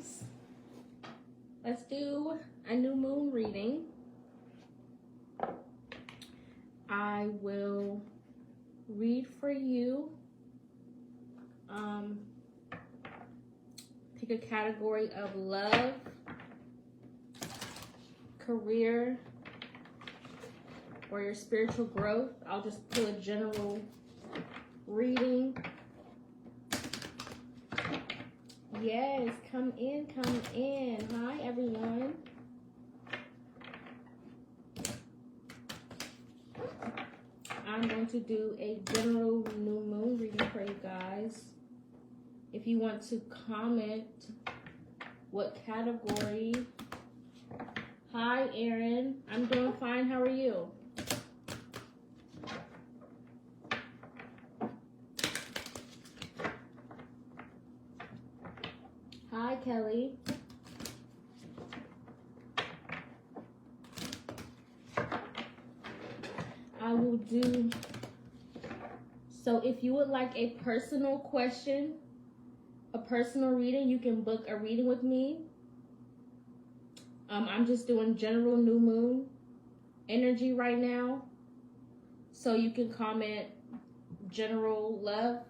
guys. Let's do a new moon reading. I will read for you. Pick a category of love, career, or your spiritual growth. I'll just do a general reading. Yes, come in, come in. Hi, everyone. I'm going to do a general new moon reading for you guys. If you want to comment what category. Hi, Erin. I'm doing fine. How are you? Hi, Kelly. I will do, so if you would like a personal question, a personal reading, you can book a reading with me. I'm just doing general new moon energy right now. So you can comment general love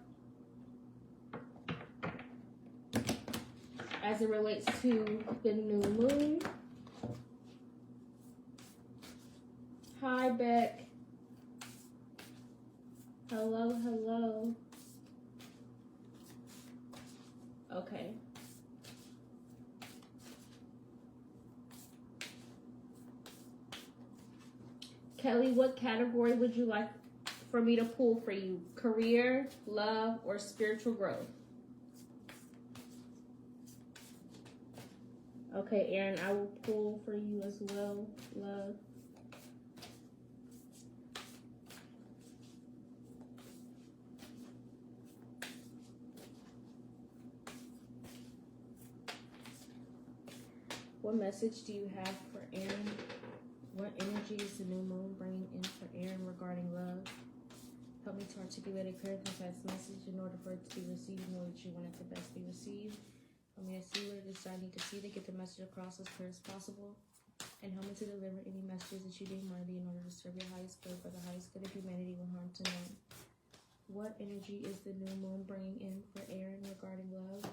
as it relates to the new moon. Hi, Beck. Hello, hello. Okay. Kelly, what category would you like for me to pull for you? Career, love, or spiritual growth? Okay, Erin, I will pull for you as well. Love. What message do you have for Erin? What energy is the new moon bringing in for Erin regarding love? Help me to articulate a clear, concise message in order for it to be received in the way that you want it to best be received. Help me to see what it is I need to see to get the message across as clear as possible. And help me to deliver any messages that you deem worthy in order to serve your highest good for the highest good of humanity with harm to none. What energy is the new moon bringing in for Erin regarding love?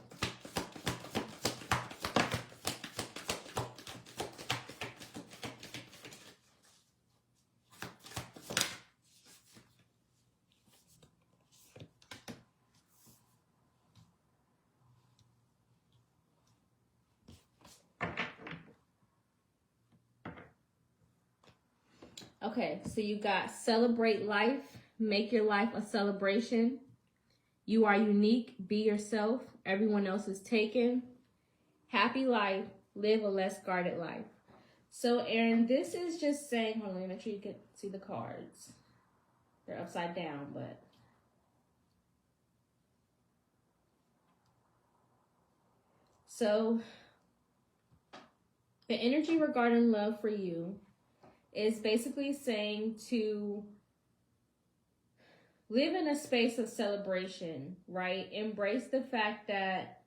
Okay, so you got celebrate life, make your life a celebration. You are unique, be yourself, everyone else is taken. Happy life, live a less guarded life. So Erin, this is just saying, hold on, let me make sure you can see the cards. They're upside down, but. So the energy regarding love for you is basically saying to live in a space of celebration, right? Embrace the fact that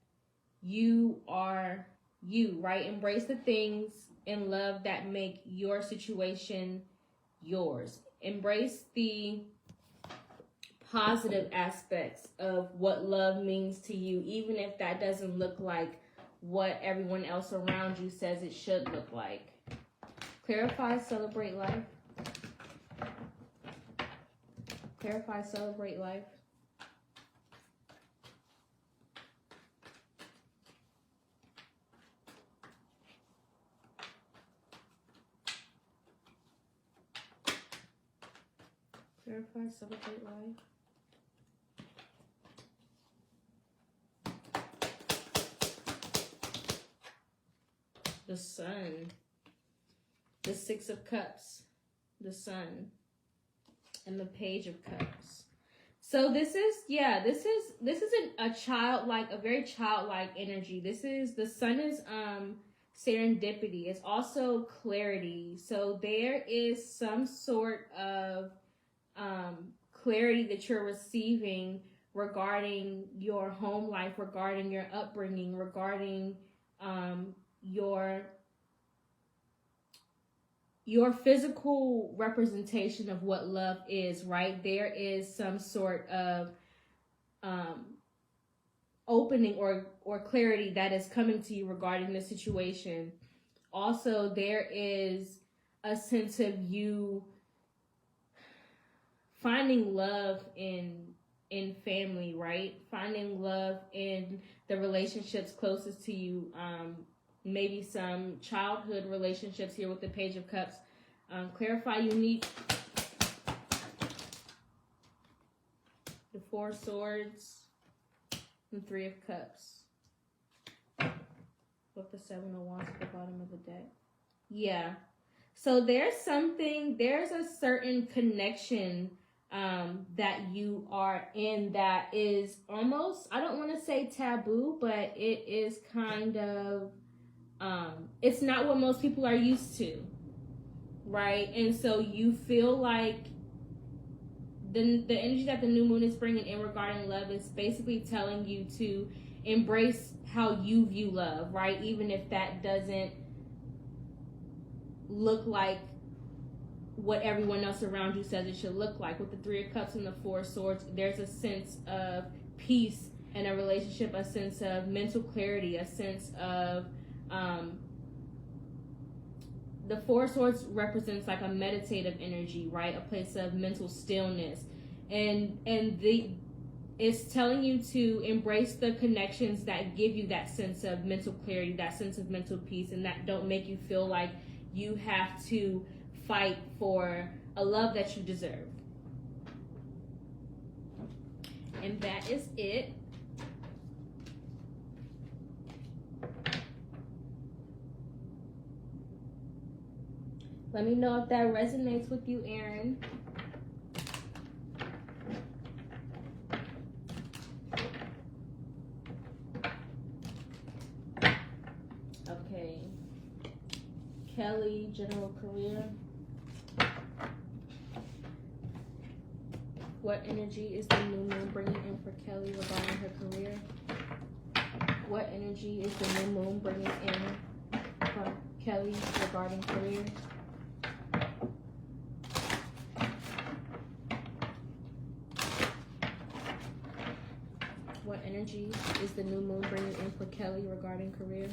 you are you, right? Embrace the things in love that make your situation yours. Embrace the positive aspects of what love means to you, even if that doesn't look like what everyone else around you says it should look like. Clarify, celebrate life. Clarify, celebrate life. Clarify, celebrate life. The sun. The Six of Cups, the Sun, and the Page of Cups. So this is a childlike, a very childlike energy. The Sun is serendipity. It's also clarity. So there is some sort of clarity that you're receiving regarding your home life, regarding your upbringing, regarding your physical representation of what love is, right? There is some sort of opening or clarity that is coming to you regarding the situation. Also, there is a sense of you finding love in family, right? Finding love in the relationships closest to you. Maybe some childhood relationships here with the Page of Cups. Clarify unique. The Four Swords. And Three of Cups. With the Seven of Wands at the bottom of the deck. Yeah. So there's a certain connection that you are in that is almost, I don't want to say taboo, but it is kind of, it's not what most people are used to, right? And so you feel like the energy that the new moon is bringing in regarding love is basically telling you to embrace how you view love, right? Even if that doesn't look like what everyone else around you says it should look like. With the Three of Cups and the Four of Swords, there's a sense of peace in a relationship, a sense of mental clarity, a sense of the Four of Swords represents like a meditative energy, right? A place of mental stillness, and it's telling you to embrace the connections that give you that sense of mental clarity, that sense of mental peace, and that don't make you feel like you have to fight for a love that you deserve. And that is it. Let me know if that resonates with you, Aaron. Okay. Kelly, general career. What energy is the new moon bringing in for Kelly regarding her career? What energy is the new moon bringing in for Kelly regarding career? What energy is the new moon bringing in for Kelly regarding career?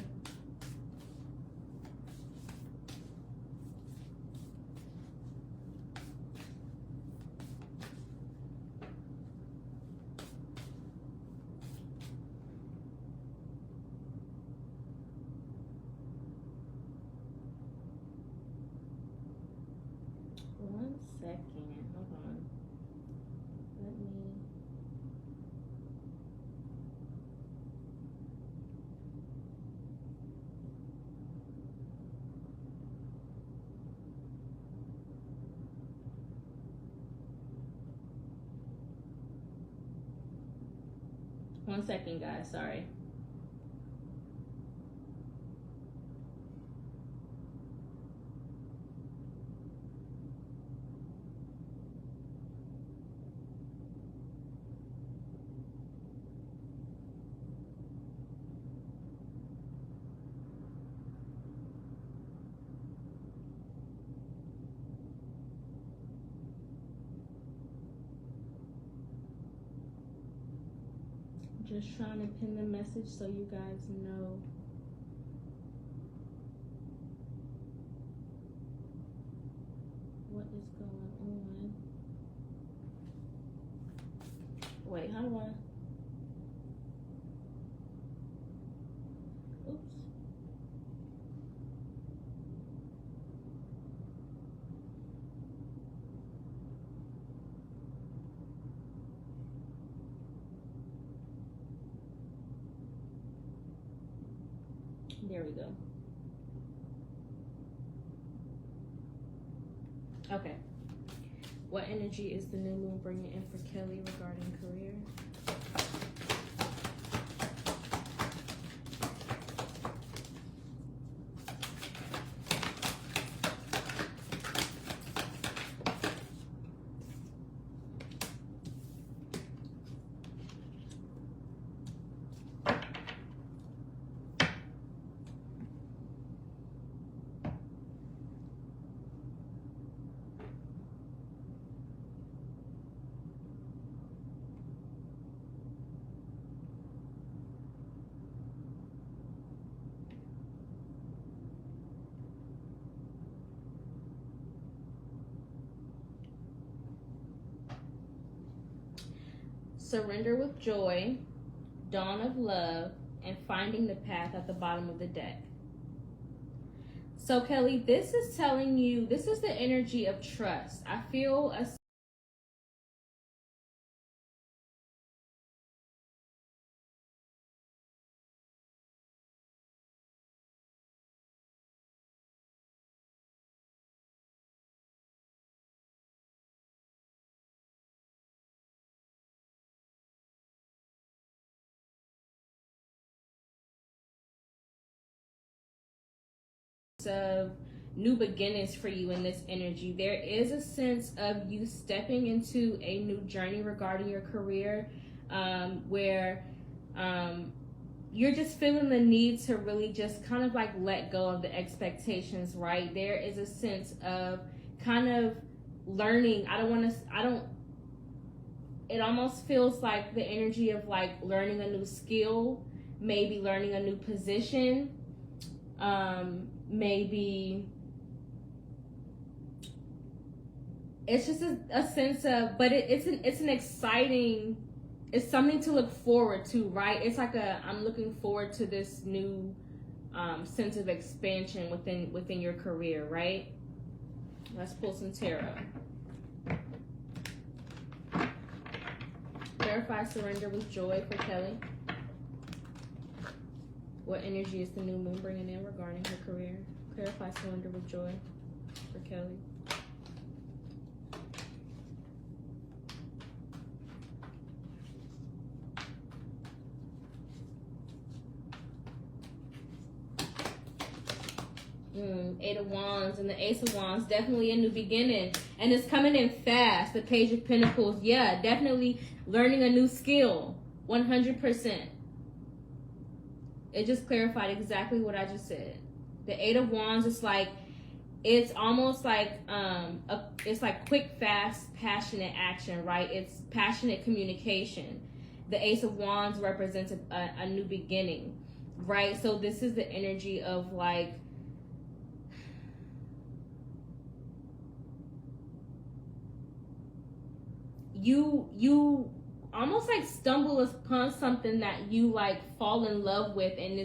One second, hold on. Let me. One second, guys, sorry. Just trying to pin the message so you guys know. What is going on? Wait, how do I? Oops. There we go. Okay. What energy is the new moon bringing in for Kelly regarding career? Surrender with Joy, Dawn of Love, and Finding the Path at the bottom of the deck. So Kelly, this is telling you, this is the energy of trust. I feel a of new beginnings for you in this energy. There is a sense of you stepping into a new journey regarding your career, where you're just feeling the need to really just kind of like let go of the expectations, right? There is a sense of kind of learning. It almost feels like the energy of like learning a new skill, maybe learning a new position, maybe it's just a sense of, but it's an exciting, it's something to look forward to, right? It's like I'm looking forward to this new sense of expansion within your career, right? Let's pull some tarot. Clarify Surrender with Joy for Kelly. What energy is the new moon bringing in regarding her career? Clarify Surrender with Joy for Kelly. Eight of Wands and the Ace of Wands, definitely a new beginning, and it's coming in fast. The Page of Pentacles, yeah, definitely learning a new skill, 100%. It just clarified exactly what I just said. The Eight of Wands is like, it's almost like it's like quick, fast, passionate action, right? It's passionate communication. The Ace of Wands represents a new beginning, right? So this is the energy of like, you almost like stumble upon something that you like fall in love with, and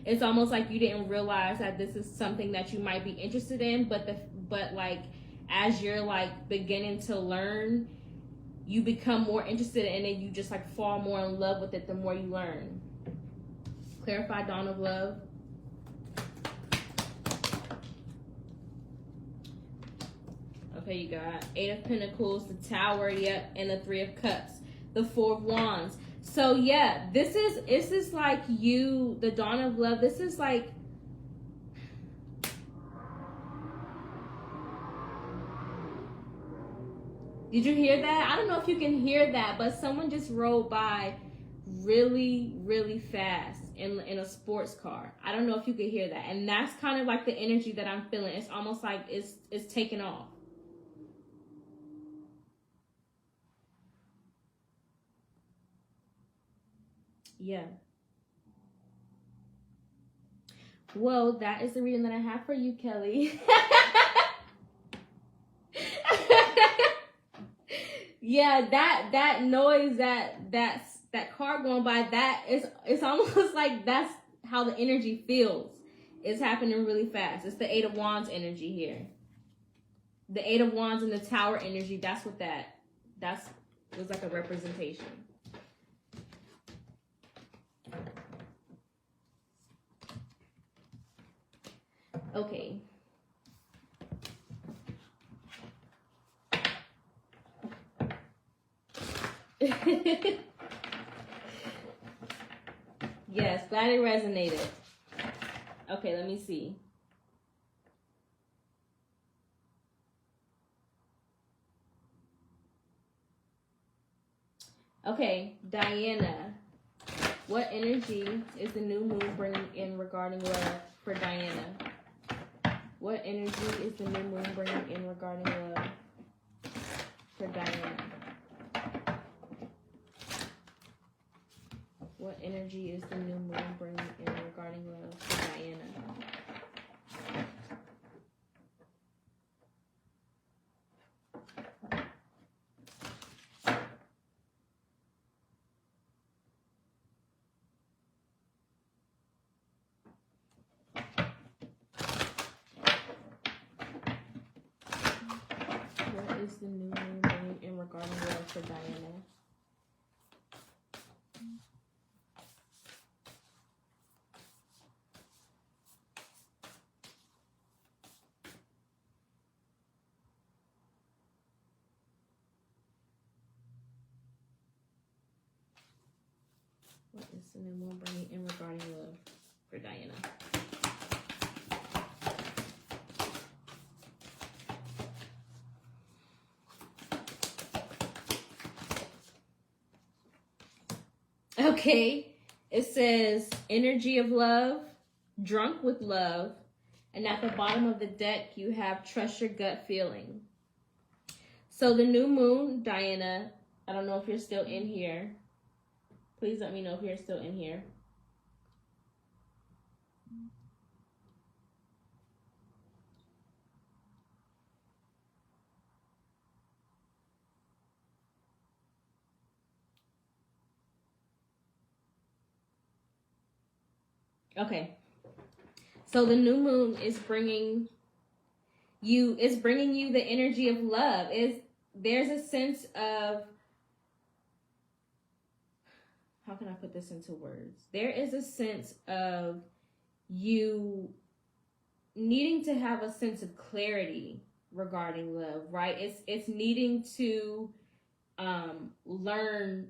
it's almost like you didn't realize that this is something that you might be interested in, but like as you're like beginning to learn, you become more interested in it, you just like fall more in love with it the more you learn. Clarify Dawn of Love. Okay, you got Eight of Pentacles, the Tower, yep, and the Three of Cups, the Four of Wands. So yeah, this is like you, the Dawn of Love. This is like, did you hear that? I don't know if you can hear that, but someone just rolled by really, really fast in a sports car. I don't know if you could hear that, and that's kind of like the energy that I'm feeling. It's almost like it's taking off. Yeah. Well, that is the reading that I have for you, Kelly. Yeah, that noise, that car going by, it's almost like that's how the energy feels. It's happening really fast. It's the Eight of Wands energy here. The Eight of Wands and the Tower energy, that's what that's was like a representation. Okay. Yes, glad it resonated. Okay, let me see. Okay, Diana. What energy is the new moon bringing in regarding love for Diana? What energy is the new moon bringing in regarding love for Diana? What energy is the new moon bringing in regarding love for Diana? is the new moon bringing in regarding love for Diana? What is the new moon bringing in regarding love for Diana? Okay, it says energy of love, drunk with love, and at the bottom of the deck you have trust your gut feeling. So the new moon, Diana, I don't know if you're still in here. Please let me know if you're still in here. Okay. So the new moon is bringing you the energy of love. There's a sense of, how can I put this into words? There is a sense of you needing to have a sense of clarity regarding love, right? It's needing to learn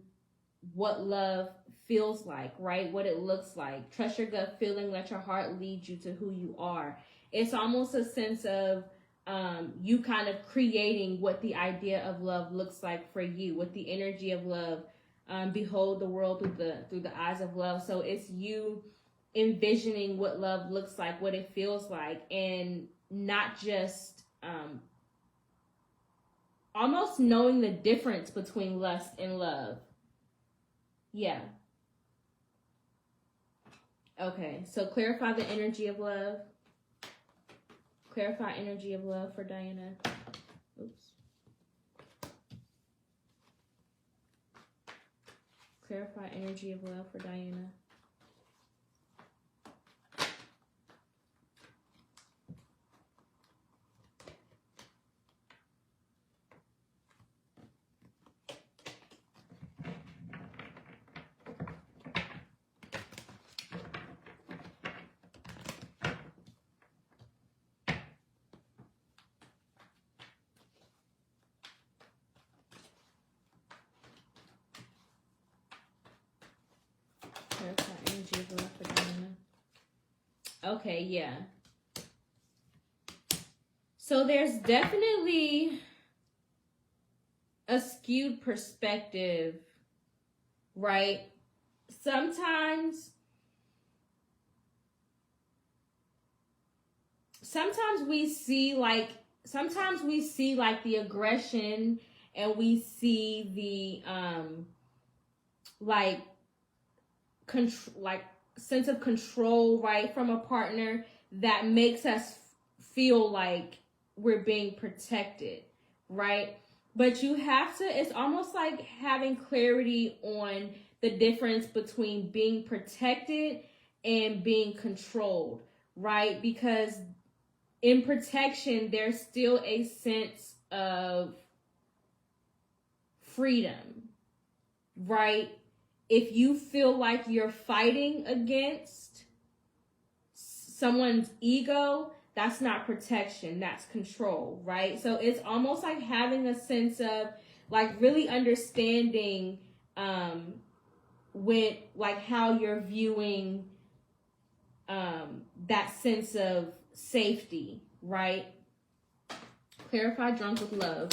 what love feels like, right? What it looks like. Trust your gut feeling, let your heart lead you to who you are. It's almost a sense of you kind of creating what the idea of love looks like for you, with the energy of love. Behold the world through the eyes of love. So it's you envisioning what love looks like, what it feels like, and not just almost knowing the difference between lust and love. Yeah. Okay, so clarify the energy of love. Clarify energy of love for Diana. Oops. Clarify energy of love for Diana. Clarify energy of love for Diana. Okay, yeah. So there's definitely a skewed perspective, right? Sometimes we see like the aggression, and we see the like sense of control, right, from a partner that makes us feel like we're being protected, right? But you have to, it's almost like having clarity on the difference between being protected and being controlled, right? Because in protection, there's still a sense of freedom, right? If you feel like you're fighting against someone's ego, that's not protection, that's control, right? So it's almost like having a sense of like really understanding when, like, how you're viewing that sense of safety, right? Clarify drunk with love.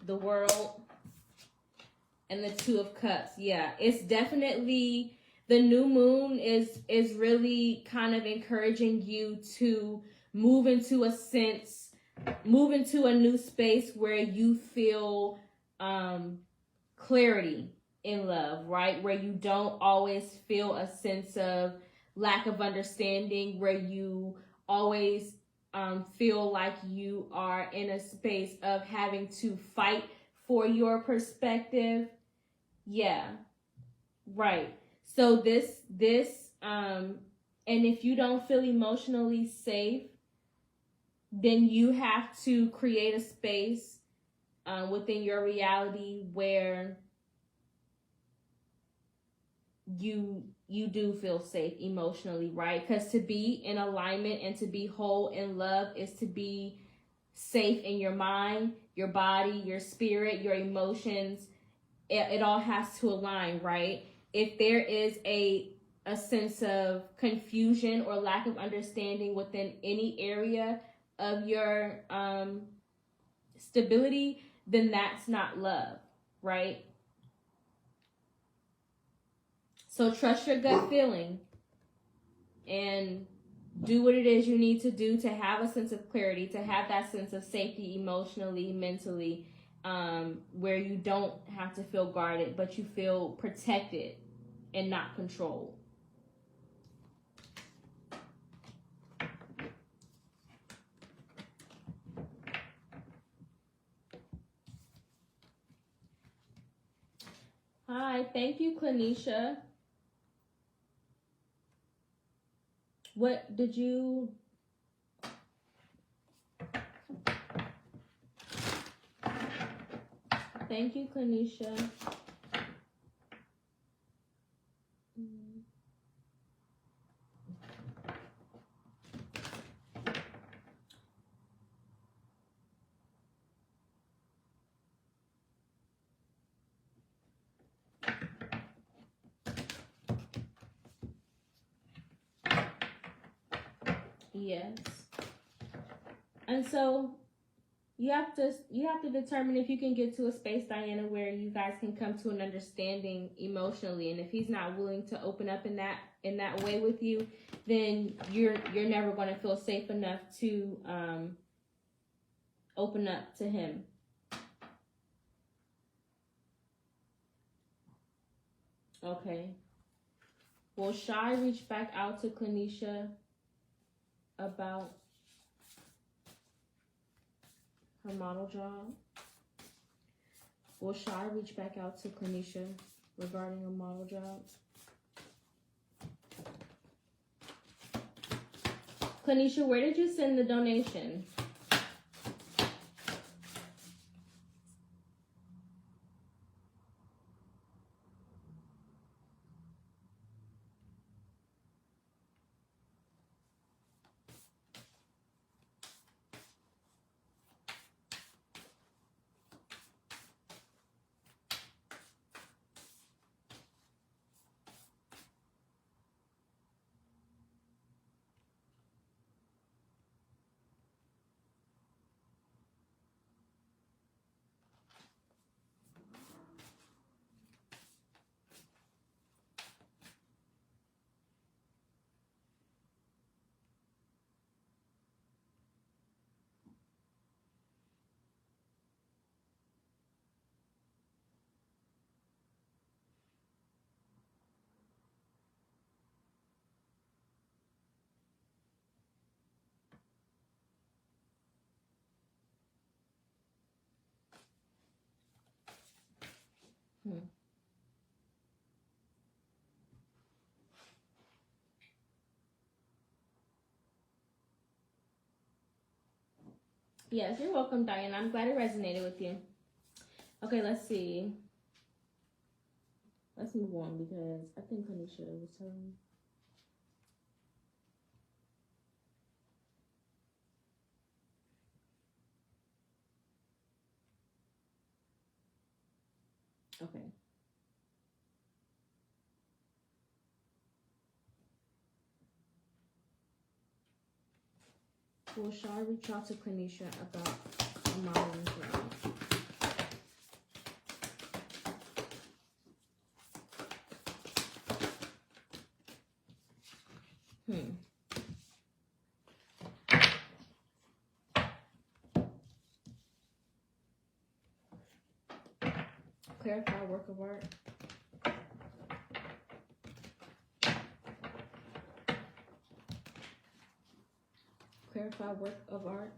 The world and the Two of Cups. Yeah, it's definitely, the new moon is really kind of encouraging you to move into a new space where you feel clarity in love, right? Where you don't always feel a sense of lack of understanding, where you always feel like you are in a space of having to fight for your perspective. Yeah, right. So this and if you don't feel emotionally safe then you have to create a space within your reality where you do feel safe emotionally, right? Because to be in alignment and to be whole in love is to be safe in your mind, your body, your spirit, your emotions. It all has to align, right? If there is a sense of confusion or lack of understanding within any area of your stability, then that's not love, right? So trust your gut feeling and do what it is you need to do to have a sense of clarity, to have that sense of safety emotionally, mentally, where you don't have to feel guarded, but you feel protected and not controlled. Hi, thank you, Clanisha. What did you... Thank you, Clanisha. Yes. And so you have to determine if you can get to a space, Diana, where you guys can come to an understanding emotionally. And if he's not willing to open up in that way with you, then you're never going to feel safe enough to open up to him. Okay. Will Shy reach back out to Clanisha about her model job? Will Shy reach back out to Clanisha regarding a model job? Clanisha, where did you send the donation? Yes, you're welcome, Diane. I'm glad it resonated with you. Okay, let's see. Let's move on because I think Kanisha was telling. Okay. Will Shaw reach out to Kanisha about a modeling job? Clarify work of art. Clarify work of art.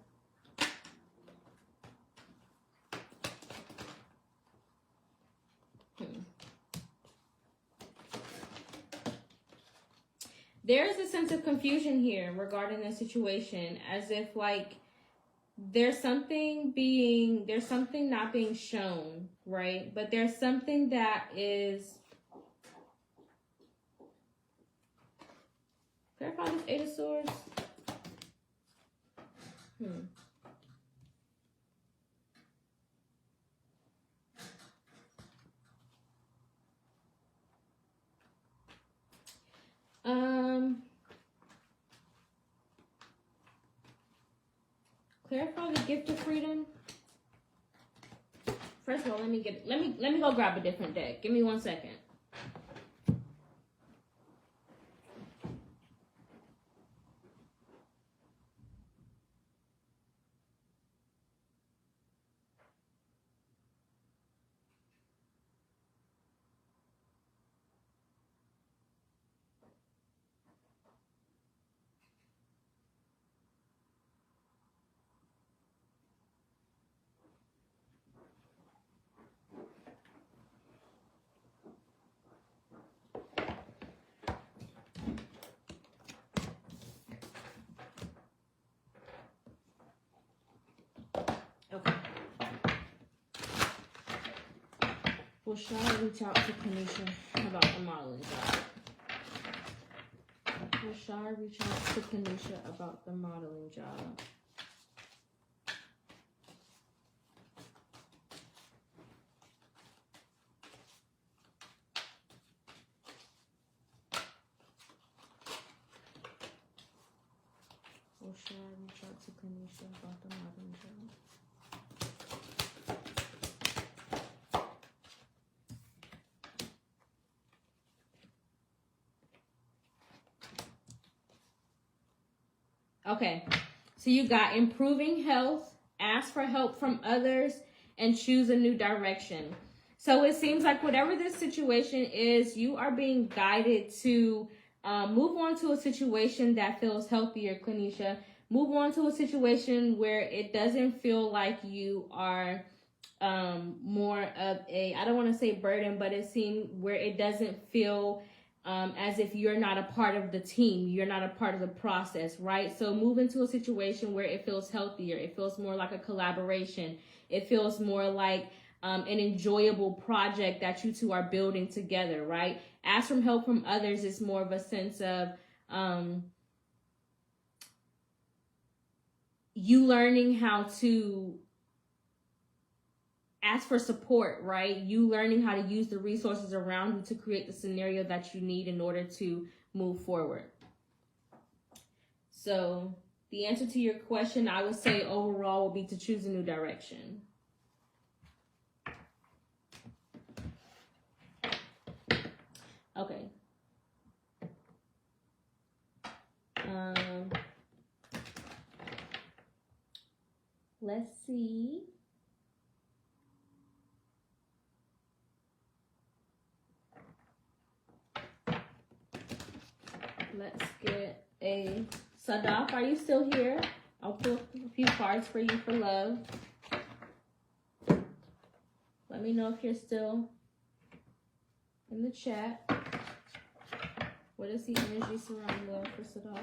There's a sense of confusion here regarding the situation, as if like there's something not being shown, right? But there's something that is, clarify this Eight of Swords. Clarify the gift of freedom. First of all, let me go grab a different deck. Give me 1 second. Okay. Well, shall I reach out to Kanisha about the modeling job? Well, shall I reach out to Kanisha about the modeling job? Or should I reach out to Kanisha about the modeling job? Okay, so you got improving health, ask for help from others, and choose a new direction. So it seems like whatever this situation is, you are being guided to move on to a situation that feels healthier, Kanisha. Move on to a situation where it doesn't feel like you are more of a, I don't want to say burden, but it seems where it doesn't feel as if you're not a part of the team, you're not a part of the process, right? So move into a situation where it feels healthier. It feels more like a collaboration. It feels more like an enjoyable project that you two are building together, right? Ask for help from others is more of a sense of you learning how to ask for support, right? You learning how to use the resources around you to create the scenario that you need in order to move forward. So the answer to your question, I would say overall would be to choose a new direction. Okay. Let's see. Let's get a Sadaf. Are you still here? I'll pull a few cards for you for love. Let me know if you're still in the chat. What is the energy surrounding love for Sadaf?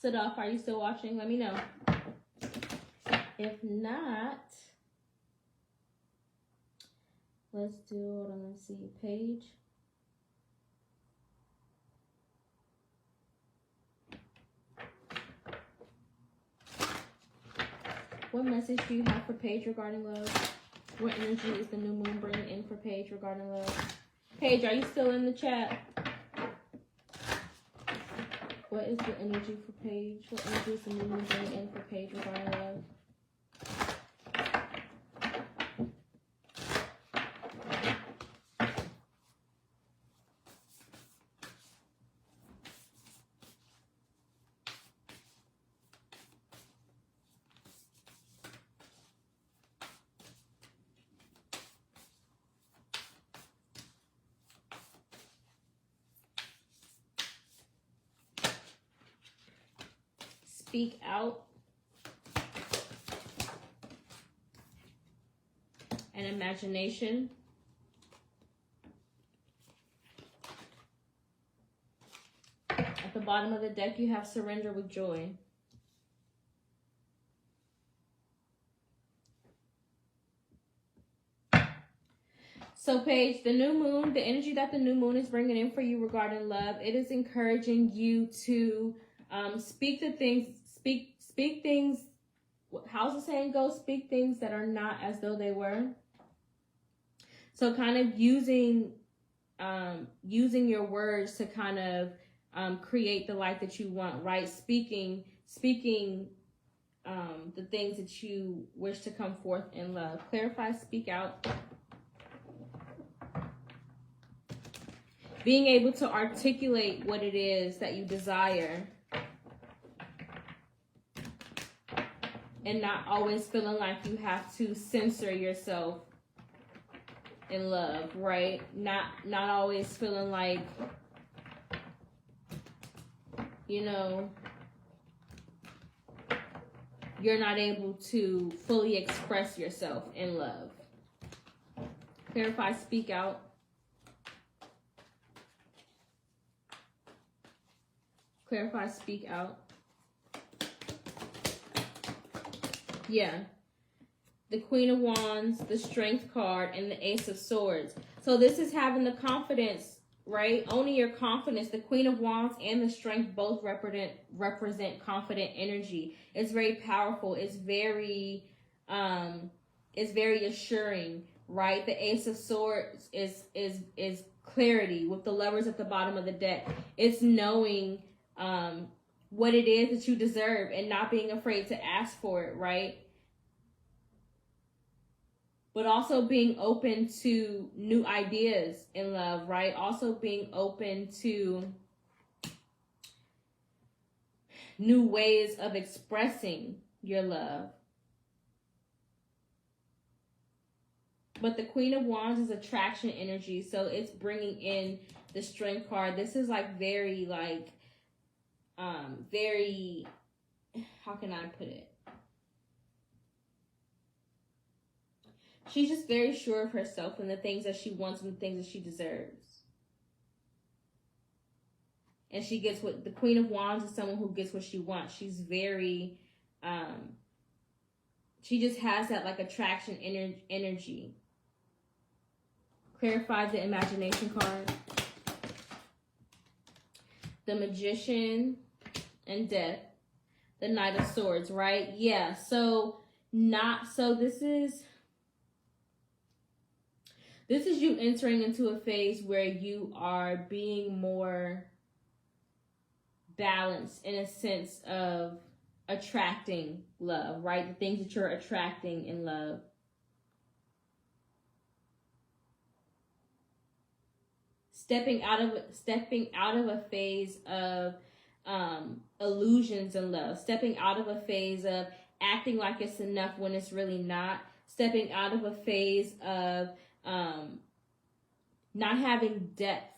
Sadaf, are you still watching? Let me know. If not, let's do, hold on, let's see, Page. What message do you have for Paige regarding love? What energy is the new moon bringing in for Paige regarding love? Paige, are you still in the chat? What is the energy for Paige? What energy is the new moon bringing in for Paige regarding love? speak out. And imagination. At the bottom of the deck, you have surrender with joy. So, Paige, the new moon, the energy that the new moon is bringing in for you regarding love, it is encouraging you to speak things. How's the saying go? Speak things that are not as though they were. So, kind of using your words to kind of create the life that you want, right? Speaking the things that you wish to come forth in love. Clarify, speak out. Being able to articulate what it is that you desire. And not always feeling like you have to censor yourself in love, right? Not always feeling like, you know, you're not able to fully express yourself in love. Clarify, speak out. Clarify, speak out. Yeah. The Queen of Wands, the Strength card, and the Ace of Swords. So this is having the confidence, right? Owning your confidence. The Queen of Wands and the Strength both represent confident energy. It's very powerful. It's very assuring, right? The Ace of Swords is clarity with the Lovers at the bottom of the deck. It's knowing what it is that you deserve and not being afraid to ask for it, right? But also being open to new ideas in love, right? Also being open to new ways of expressing your love. But the Queen of Wands is attraction energy, so it's bringing in the Strength card. This is like very, how can I put it? She's just very sure of herself and the things that she wants and the things that she deserves. And she gets what the Queen of Wands is someone who gets what she wants. She's very, she just has that like attraction energy. Clarify the imagination card. The Magician and Death. The Knight of Swords, right? Yeah, this is you entering into a phase where you are being more balanced in a sense of attracting love, right? The things that you're attracting in love. Stepping out of a phase of illusions in love. Stepping out of a phase of acting like it's enough when it's really not. Stepping out of a phase of not having depth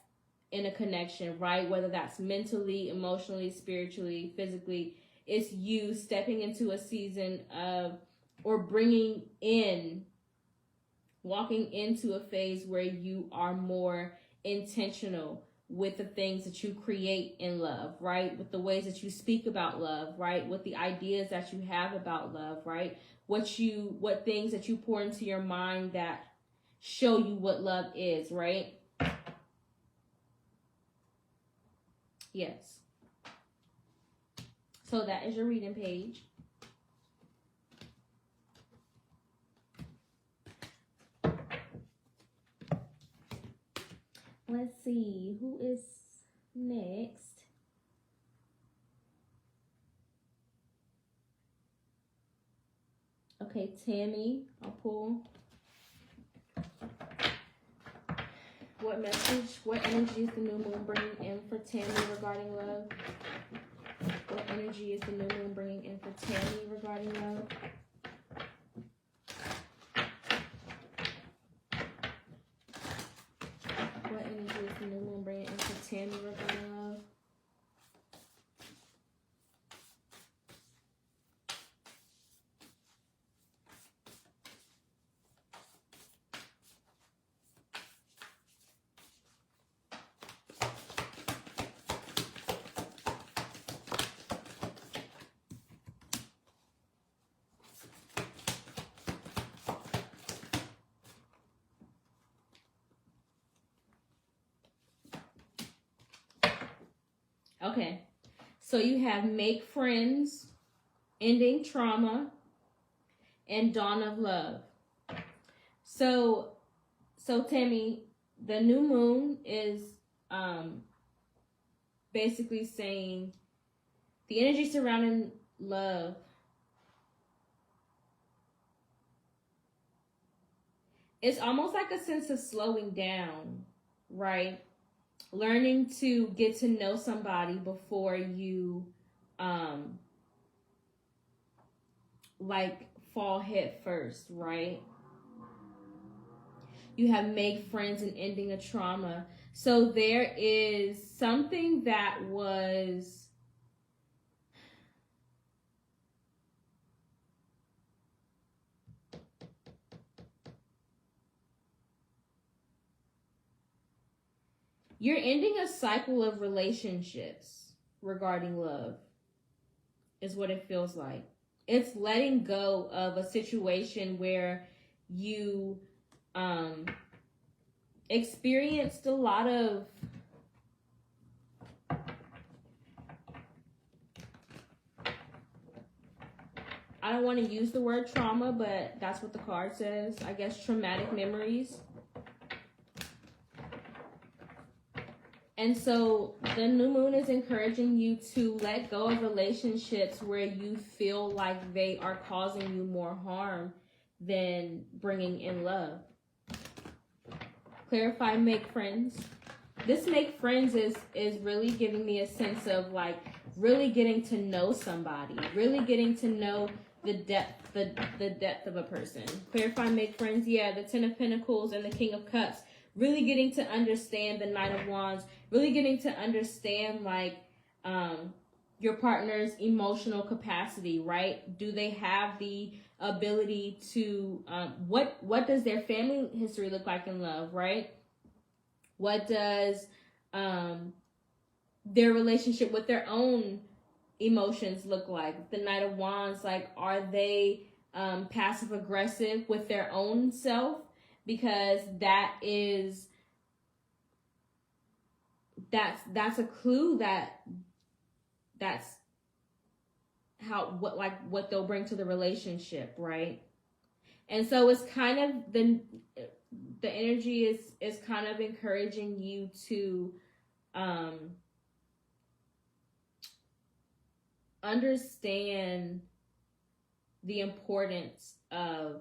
in a connection, right? Whether that's mentally, emotionally, spiritually, physically. It's you stepping into a season of, or walking into a phase where you are more intentional with the things that you create in love, right? With the ways that you speak about love, right? With the ideas that you have about love, right? What things that you pour into your mind that show you what love is, right? Yes. So that is your reading page. Let's see, who is next? Okay, Tammy, I'll pull. What message, what energy is the new moon bringing in for Tammy regarding love? What energy is the new moon bringing in for Tammy regarding love? What energy is the new moon bringing in for Tammy regarding love? Okay. So you have make friends, ending trauma, and dawn of love. So Tammy, the new moon is basically saying the energy surrounding love. It's almost like a sense of slowing down, right? Learning to get to know somebody before you like fall head first, right? You have made friends and ending a trauma. So there is something that was you're ending a cycle of relationships regarding love is what it feels like. It's letting go of a situation where you experienced a lot of I don't want to use the word trauma, but that's what the card says. I guess traumatic memories. And so the new moon is encouraging you to let go of relationships where you feel like they are causing you more harm than bringing in love. Clarify, make friends. This make friends is really giving me a sense of like really getting to know somebody, really getting to know the depth of a person. Clarify, make friends. Yeah, the Ten of Pentacles and the King of Cups. Really getting to understand the Knight of Wands. Really getting to understand like your partner's emotional capacity, right? Do they have the ability to what does their family history look like in love, right? What does their relationship with their own emotions look like? The Knight of Wands, like, are they passive aggressive with their own self? Because that's a clue that's what they'll bring to the relationship, right? And so it's kind of the energy is kind of encouraging you to understand the importance of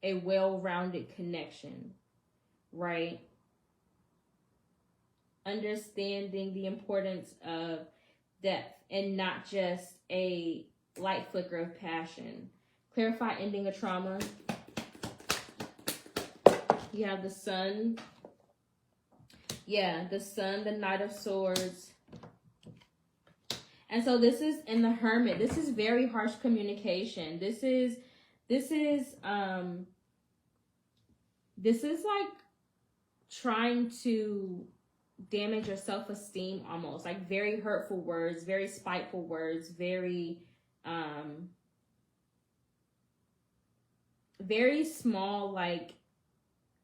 a well-rounded connection, right? Understanding the importance of depth and not just a light flicker of passion. Clarify, ending a trauma. You have the Sun. Yeah, the Sun, the Knight of Swords. And so this is in the Hermit. This is very harsh communication. This is like trying to damage your self-esteem almost. Like very hurtful words, very spiteful words, very small like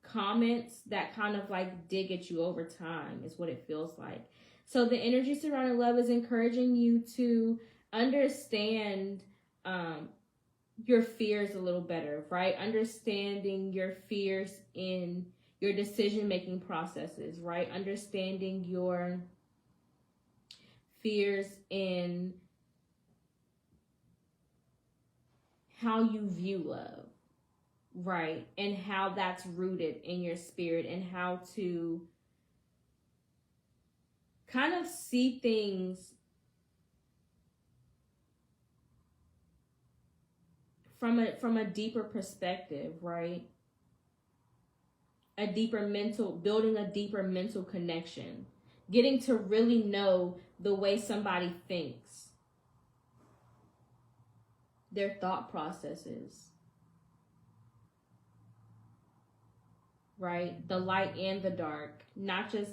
comments that kind of like dig at you over time is what it feels like. So the energy surrounding love is encouraging you to understand your fears a little better, right? Understanding your fears in your decision-making processes, right? Understanding your fears in how you view love, right? And how that's rooted in your spirit and how to kind of see things from a deeper perspective, right? Building a deeper mental connection, getting to really know the way somebody thinks, their thought processes, right? The light and the dark, not just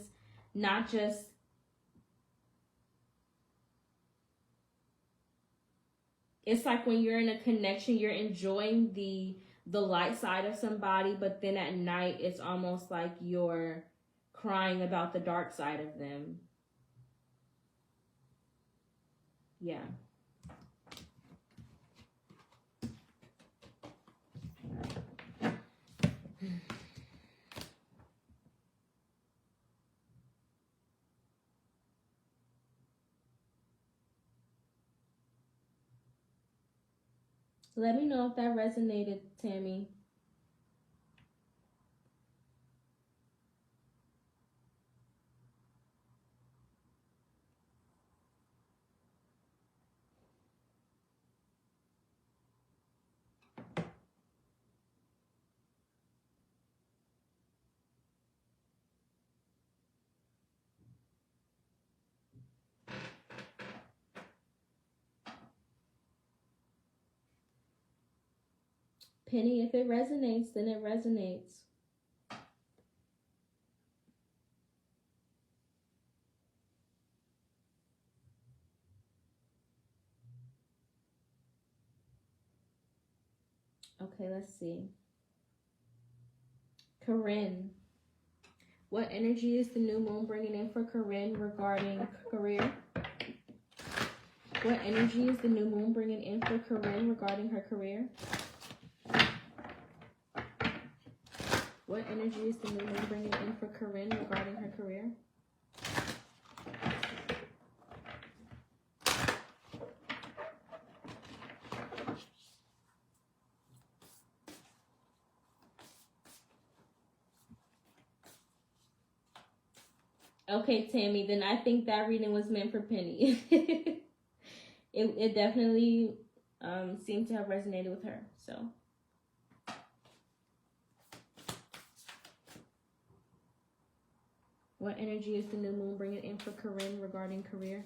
it's like when you're in a connection, you're enjoying the light side of somebody, but then at night, it's almost like you're crying about the dark side of them. Yeah. Let me know if that resonated, Tammy. Penny, if it resonates, then it resonates. Okay, let's see. Corinne. What energy is the new moon bringing in for Corinne regarding career? What energy is the new moon bringing in for Corinne regarding her career? What energy is the new moon bringing in for Corinne regarding her career? Okay, Tammy, then I think that reading was meant for Penny. it definitely seemed to have resonated with her. So, what energy is the new moon bringing in for Corinne regarding career?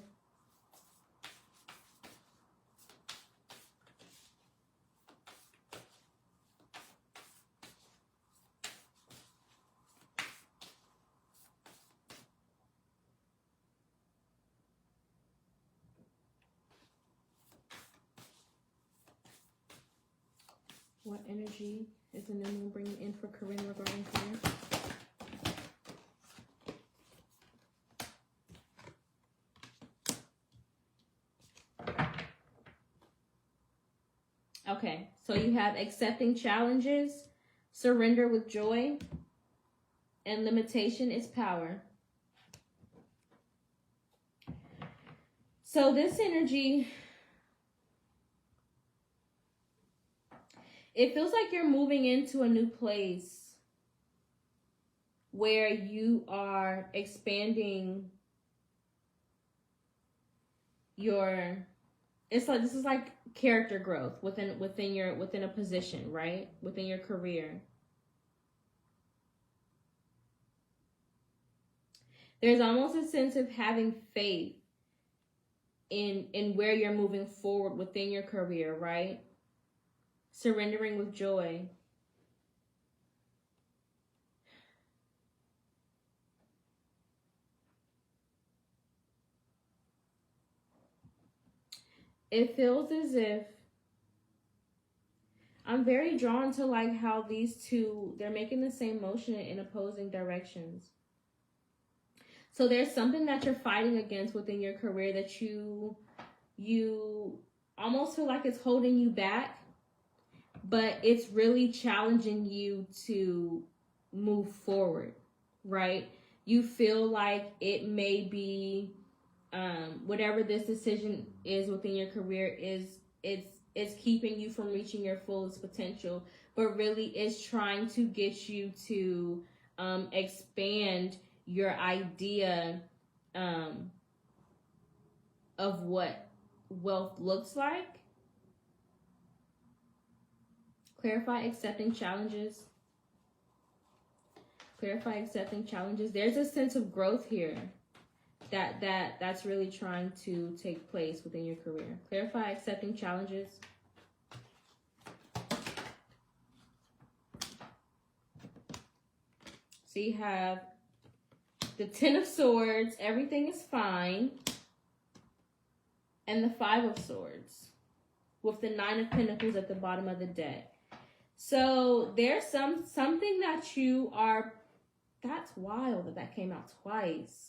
What energy is the new moon bringing in for Corinne regarding career? Okay, so you have accepting challenges, surrender with joy, and limitation is power. So this energy, it feels like you're moving into a new place where you are expanding your, it's like, this is like character growth within a position, right? Within your career. There's almost a sense of having faith in where you're moving forward within your career, right? Surrendering with joy. It feels as if I'm very drawn to like how these two, they're making the same motion in opposing directions. So there's something that you're fighting against within your career that you almost feel like it's holding you back, but it's really challenging you to move forward, right? You feel like it may be whatever this decision is within your career it's keeping you from reaching your fullest potential, but really it's trying to get you to expand your idea of what wealth looks like. Clarify accepting challenges. Clarify accepting challenges. There's a sense of growth here that's really trying to take place within your career. Clarify accepting challenges. So you have the Ten of Swords, everything is fine, and the Five of Swords with the Nine of Pentacles at the bottom of the deck. So there's something that you are, that's wild that came out twice.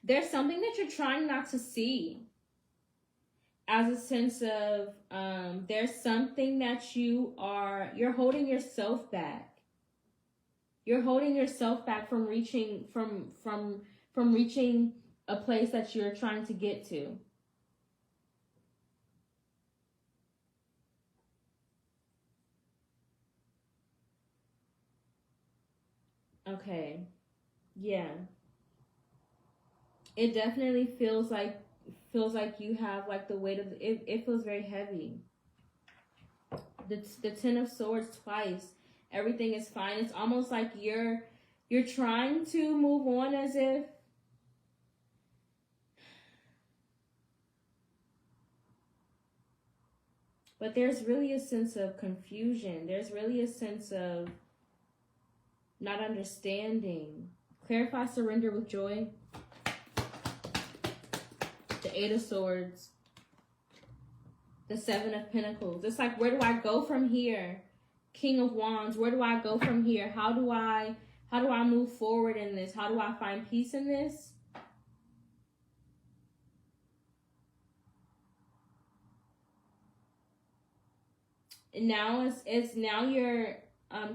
there's something that you're trying not to see, as a sense of there's something that you're holding yourself back. You're holding yourself back from reaching from reaching a place that you're trying to get to. Okay. Yeah. It definitely feels like you have like the weight of it feels very heavy. The Ten of Swords twice. Everything is fine. It's almost like you're trying to move on as if but there's really a sense of confusion. There's really a sense of not understanding. Clarify surrender with joy. The Eight of Swords. The Seven of Pentacles. It's like, where do I go from here? King of Wands. Where do I go from here? How do I move forward in this? How do I find peace in this? And now now you're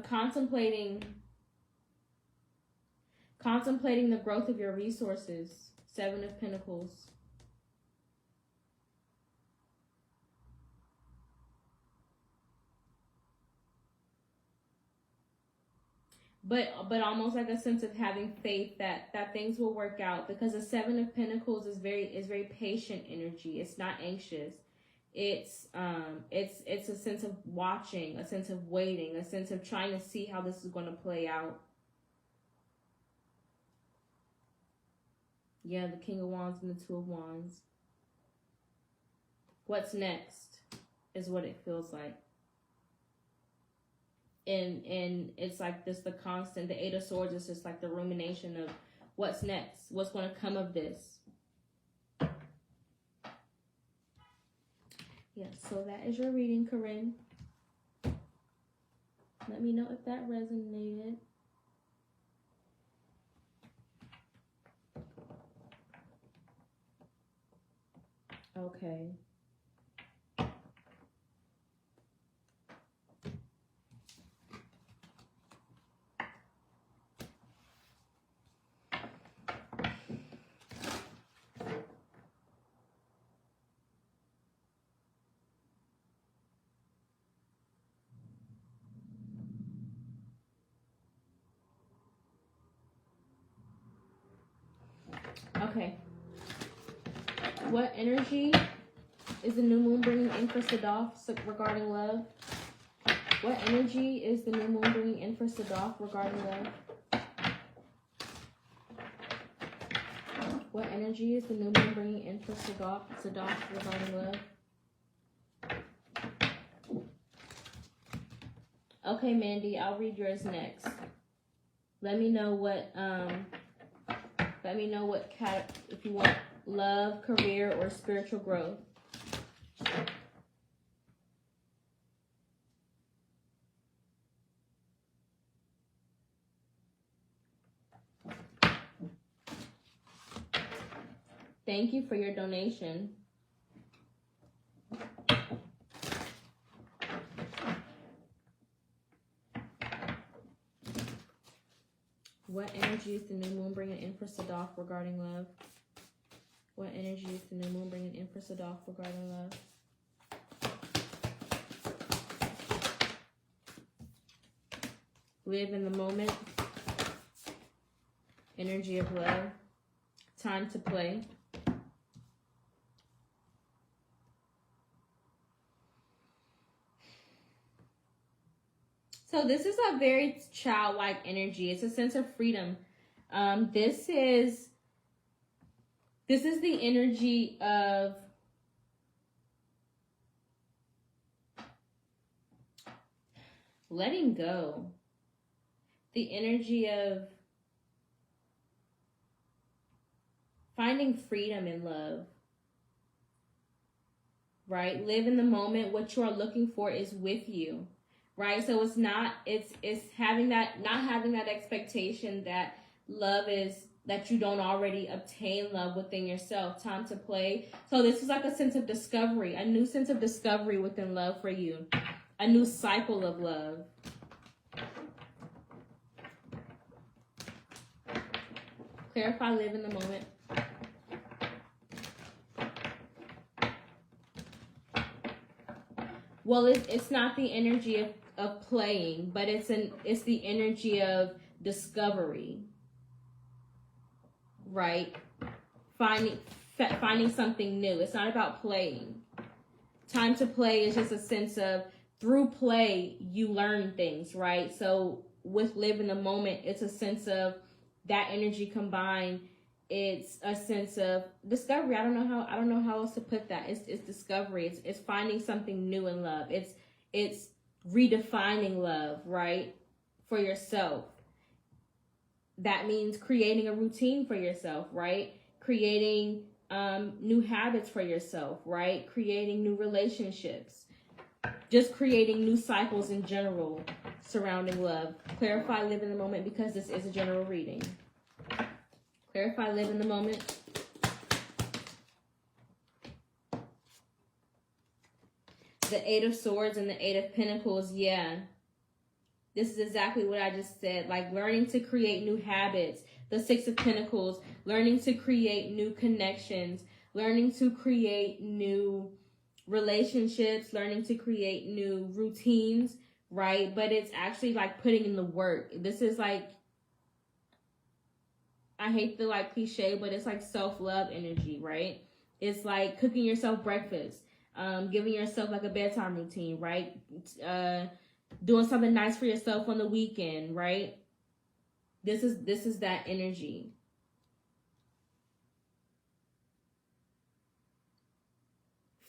contemplating the growth of your resources. Seven of Pentacles. But almost like a sense of having faith that things will work out, because the Seven of Pentacles is very patient energy. It's not anxious. It's a sense of watching, a sense of waiting, a sense of trying to see how this is going to play out. Yeah, the King of Wands and the Two of Wands. What's next is what it feels like. And it's like this, the constant, the Eight of Swords is just like the rumination of what's next, what's going to come of this. Yes, so that is your reading, Corinne. Let me know if that resonated. Okay. Okay. What energy is the new moon bringing in for Sadaf regarding love? What energy is the new moon bringing in for Sadaf regarding love? What energy is the new moon bringing in for Sadaf regarding love? Okay, Mandy, I'll read yours next. Let me know what if you want love, career, or spiritual growth. Thank you for your donation. What energy is the new moon bringing in for Sadaf regarding love? What energy is the new moon bringing in for Sadaf regarding love? Live in the moment. Energy of love. Time to play. So this is a very childlike energy. It's a sense of freedom. This is the energy of letting go. The energy of finding freedom in love. Right? Live in the moment. What you are looking for is with you. Right? So it's having that, not having that expectation that love is that you don't already obtain love within yourself. Time to play. So this is like a sense of discovery, a new sense of discovery within love for you, a new cycle of love. Clarify, live in the moment. Well, it's not the energy of playing, but it's the energy of discovery, right? Finding something new. It's not about playing. Time to play is just a sense of, through play you learn things, right? So with live in the moment, it's a sense of that energy combined. It's a sense of discovery. I don't know how else to put that. It's discovery. It's finding something new in love. It's redefining love, right? For yourself. That means creating a routine for yourself, right? Creating new habits for yourself, right? Creating new relationships. Just creating new cycles in general surrounding love. Clarify, live in the moment, because this is a general reading. Clarify, live in the moment. The Eight of Swords and the Eight of Pentacles, yeah. This is exactly what I just said. Like learning to create new habits. The Six of Pentacles, learning to create new connections. Learning to create new relationships. Learning to create new routines, right? But it's actually like putting in the work. This is like, I hate the like cliche, but it's like self-love energy, right? It's like cooking yourself breakfast, giving yourself like a bedtime routine, right? Doing something nice for yourself on the weekend, right? This is that energy.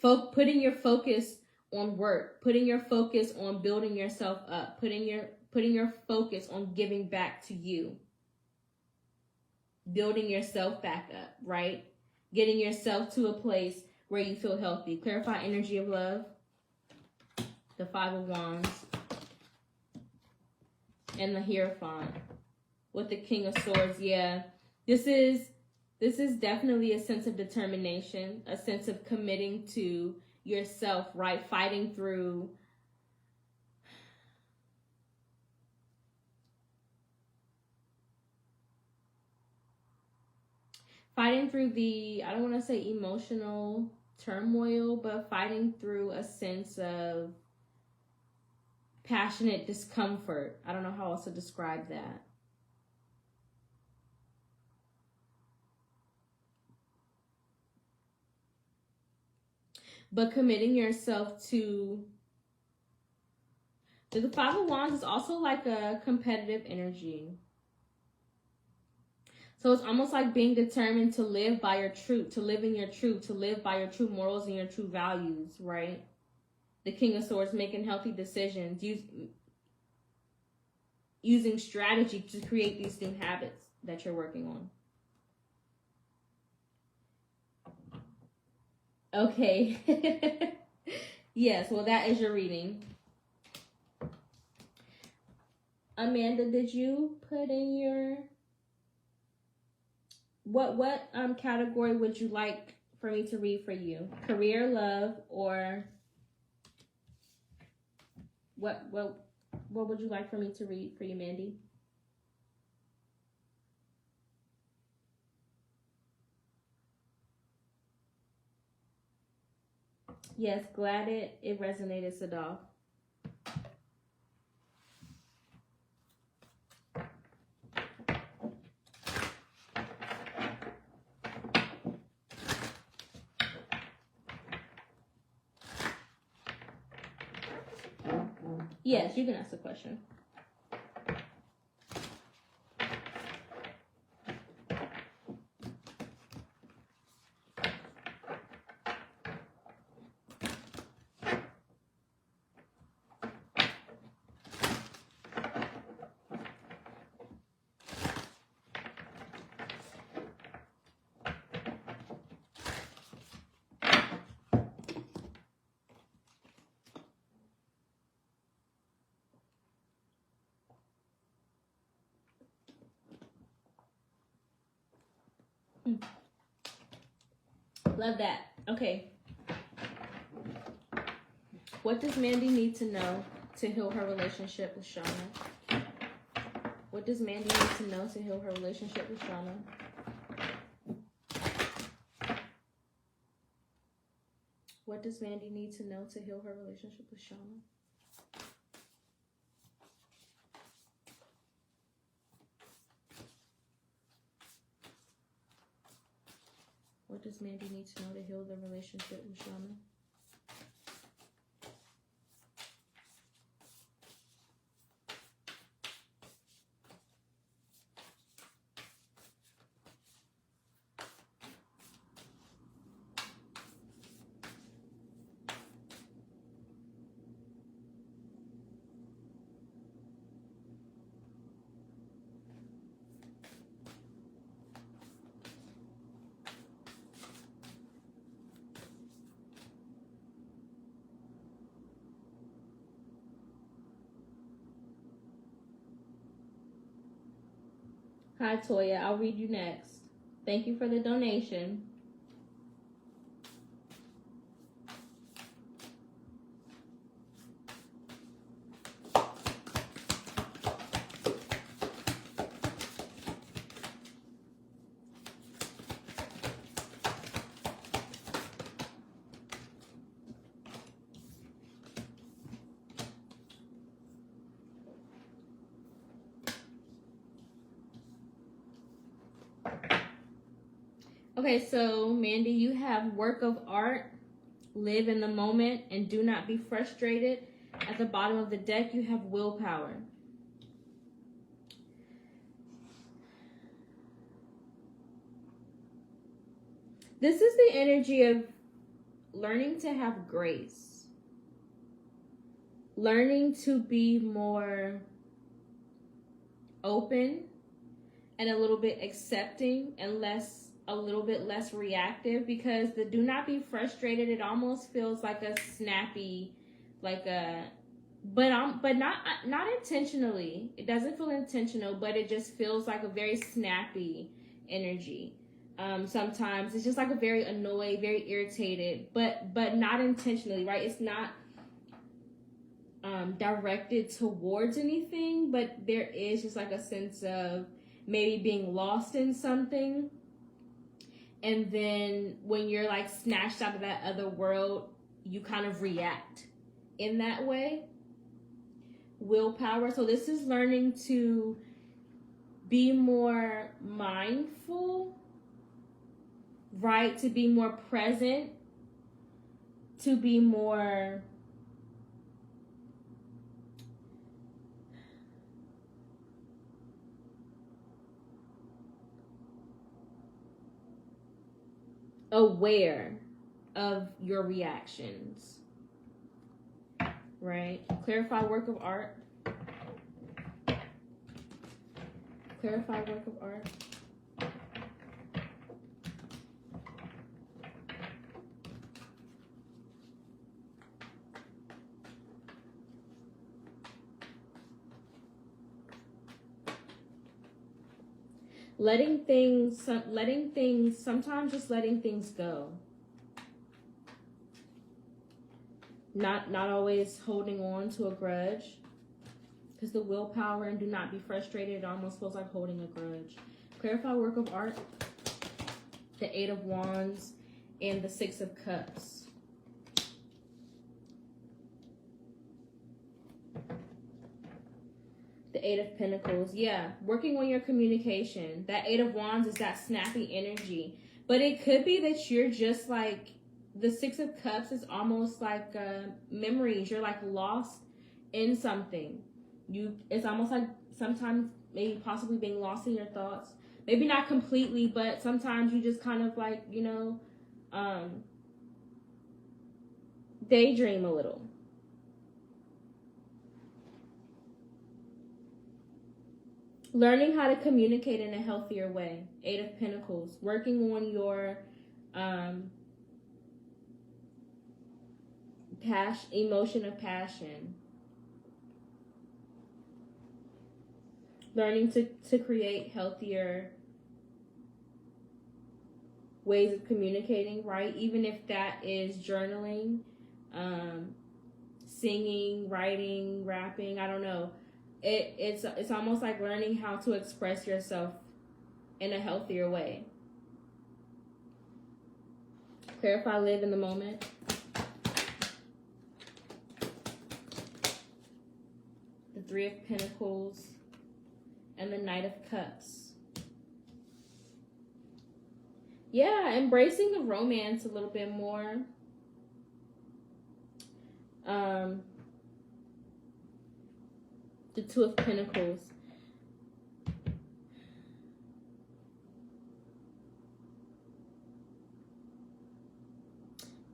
Putting your focus on work, putting your focus on building yourself up, putting your focus on giving back to you. Building yourself back up, right? Getting yourself to a place where you feel healthy. Clarify, energy of love. The Five of Wands. And the Hierophant. With the King of Swords, yeah. This is definitely a sense of determination. A sense of committing to yourself, right? Fighting through the, I don't want to say emotional turmoil, but fighting through a sense of passionate discomfort. I don't know how else to describe that. But committing yourself to the Five of Wands is also like a competitive energy. So it's almost like being determined to live by your truth, to live in your truth, to live by your true morals and your true values, right? The King of Swords, making healthy decisions, using strategy to create these new habits that you're working on. Okay. Yes, well, that is your reading. Amanda, did you put in your... What category would you like for me to read for you? Career, love, or what would you like for me to read for you, Mandy? Yes, glad it resonated, Sadaf. Yes, you can ask the question. Love that. Okay. What does Mandy need to know to heal her relationship with Shauna? What does Mandy need to know to heal her relationship with Shauna? What does Mandy need to know to heal her relationship with Shauna? What does Mandy need to know to heal the relationship with Shauna? Hi, Toya. I'll read you next. Thank you for the donation. Okay, so Mandy, you have work of art, live in the moment, and do not be frustrated. At the bottom of the deck, you have willpower. This is the energy of learning to have grace, learning to be more open and a little bit accepting and a little bit less reactive, because the do not be frustrated, it almost feels like a snappy, but not intentionally. It doesn't feel intentional, but it just feels like a very snappy energy. Sometimes it's just like a very annoyed, very irritated, but not intentionally, right? It's not directed towards anything, but there is just like a sense of maybe being lost in something. And then when you're like snatched out of that other world, you kind of react in that way. Willpower. So this is learning to be more mindful, right? To be more present, to be more aware of your reactions, right? Clarify work of art. Clarify work of art. Sometimes just letting things go. Not always holding on to a grudge. Because the willpower and do not be frustrated, it almost feels like holding a grudge. Clarify work of art. The Eight of Wands and the Six of Cups. The Eight of Pentacles. Yeah, working on your communication. That Eight of Wands is that snappy energy. But it could be that you're just like, the Six of Cups is almost like memories. You're like lost in something. It's almost like sometimes maybe possibly being lost in your thoughts. Maybe not completely, but sometimes you just kind of like, daydream a little. Learning how to communicate in a healthier way. Eight of Pentacles. Working on your emotion of passion. Learning to create healthier ways of communicating, right? Even if that is journaling, singing, writing, rapping, I don't know. It's almost like learning how to express yourself in a healthier way. Clarify, live in the moment. The Three of Pentacles and the Knight of Cups. Yeah, embracing the romance a little bit more. The Two of Pentacles.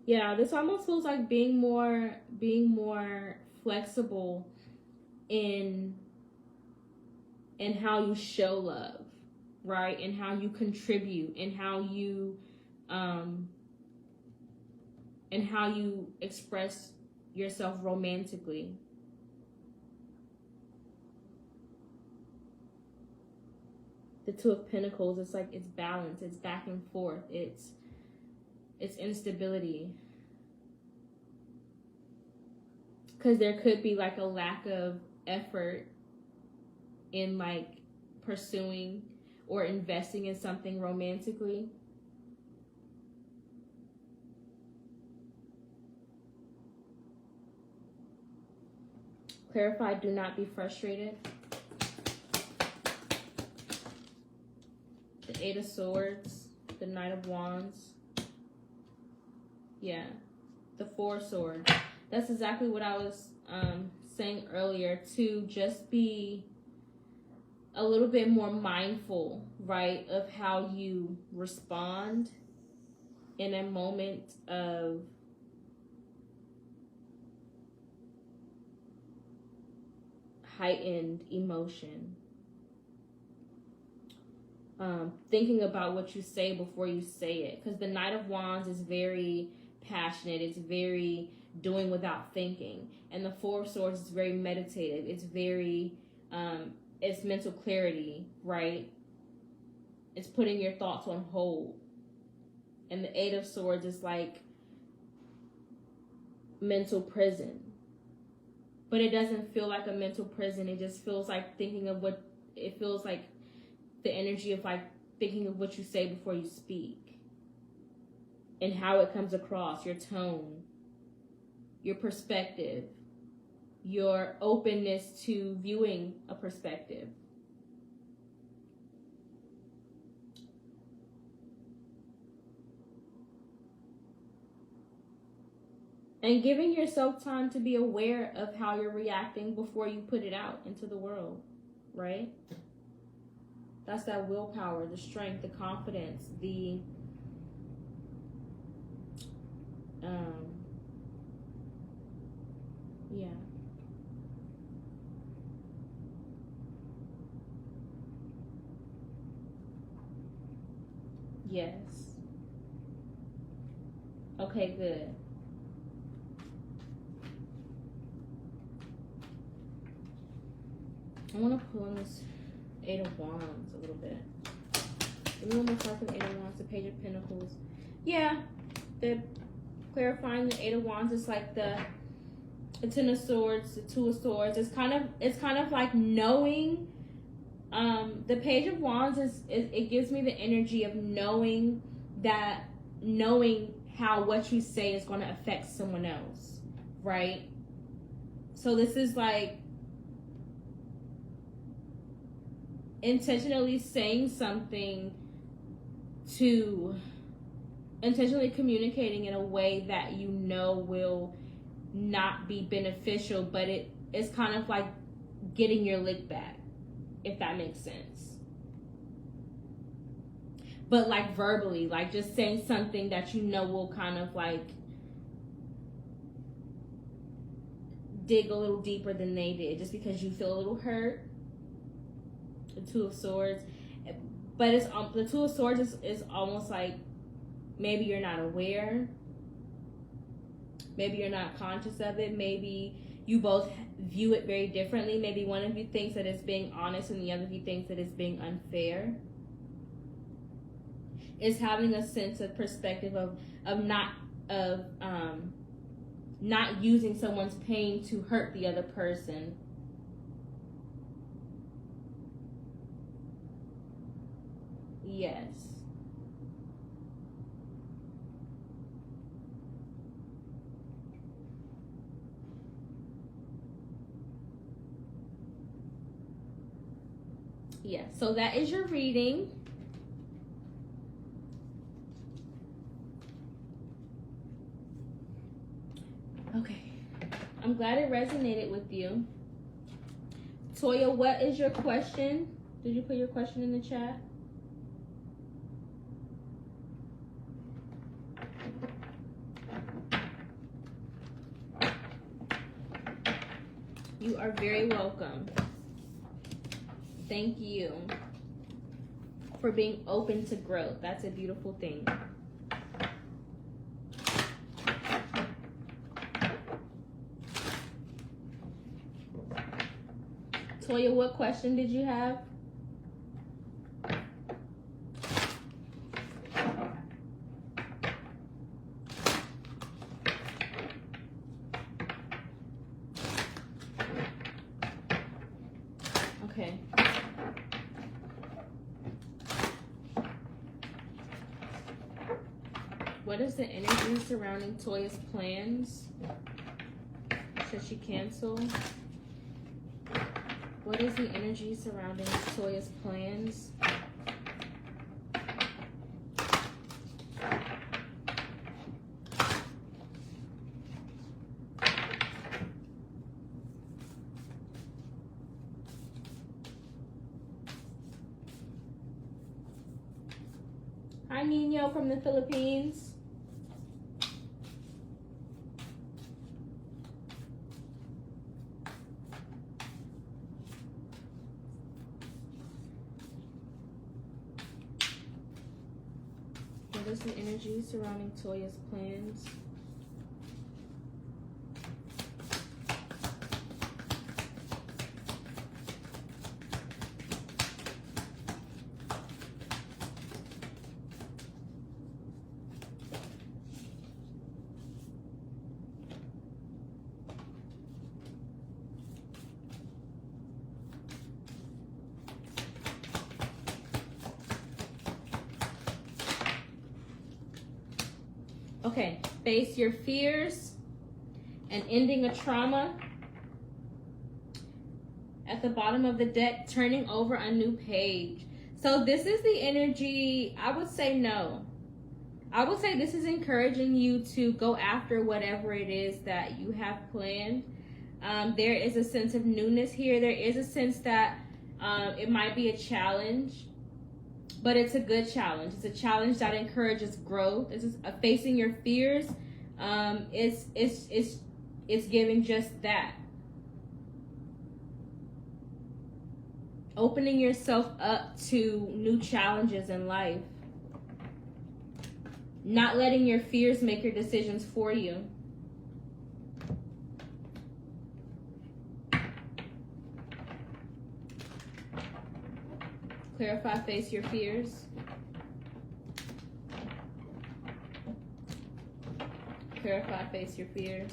Yeah, this almost feels like being more flexible in how you show love, right? And how you contribute, and how you express yourself romantically. The Two of Pentacles, it's like it's balance, it's back and forth, it's instability. Because there could be like a lack of effort in like pursuing or investing in something romantically. Clarify, do not be frustrated. The Eight of Swords, the Knight of Wands. Yeah, the Four of Swords. That's exactly what I was saying earlier, to just be a little bit more mindful, right, of how you respond in a moment of heightened emotion. Thinking about what you say before you say it, because the Knight of Wands is very passionate, it's very doing without thinking, and the Four of Swords is very meditative, it's very it's mental clarity, right? It's putting your thoughts on hold. And the Eight of Swords is like mental prison, but it doesn't feel like a mental prison. It just feels like thinking of what it feels like, the energy of like thinking of what you say before you speak, and how it comes across, your tone, your perspective, your openness to viewing a perspective. And giving yourself time to be aware of how you're reacting before you put it out into the world, right? That's that willpower, the strength, the confidence, the yeah. Yes. Okay, good. I want to pull on this Eight of Wands a little bit. Give me one more card for the Eight of Wands, the Page of Pentacles. Yeah, the clarifying the Eight of Wands is like the Ten of Swords, the Two of Swords. It's kind of like knowing. The Page of Wands it gives me the energy of knowing how what you say is going to affect someone else, right? So this is like intentionally saying something, to intentionally communicating in a way that you know will not be beneficial, but it's kind of like getting your lick back, if that makes sense. But like verbally, like just saying something that you know will kind of like dig a little deeper than they did, just because you feel a little hurt. The Two of Swords, but it's the Two of Swords is almost like maybe you're not aware, maybe you're not conscious of it, maybe you both view it very differently. Maybe one of you thinks that it's being honest and the other of you thinks that it's being unfair. is having a sense of perspective of not using someone's pain to hurt the other person. Yes. Yes. So that is your reading. Okay. I'm glad it resonated with you. Toya, what is your question? Did you put your question in the chat? You are very welcome. Thank you for being open to growth. That's a beautiful thing. Toya, what question did you have? Okay. What is the energy surrounding Toya's plans? Should she cancel? What is the energy surrounding Toya's plans? Hi, Nino from the Philippines. What is the energy surrounding Toya's plans? Okay, face your fears and ending a trauma. At the bottom of the deck, turning over a new page. So this is the energy, I would say no. I would say this is encouraging you to go after whatever it is that you have planned. There is a sense of newness here. There is a sense that it might be a challenge. But it's a good challenge. It's a challenge that encourages growth. It's just, facing your fears. It's giving just that. Opening yourself up to new challenges in life. Not letting your fears make your decisions for you. Clarify, face your fears. Clarify, face your fears.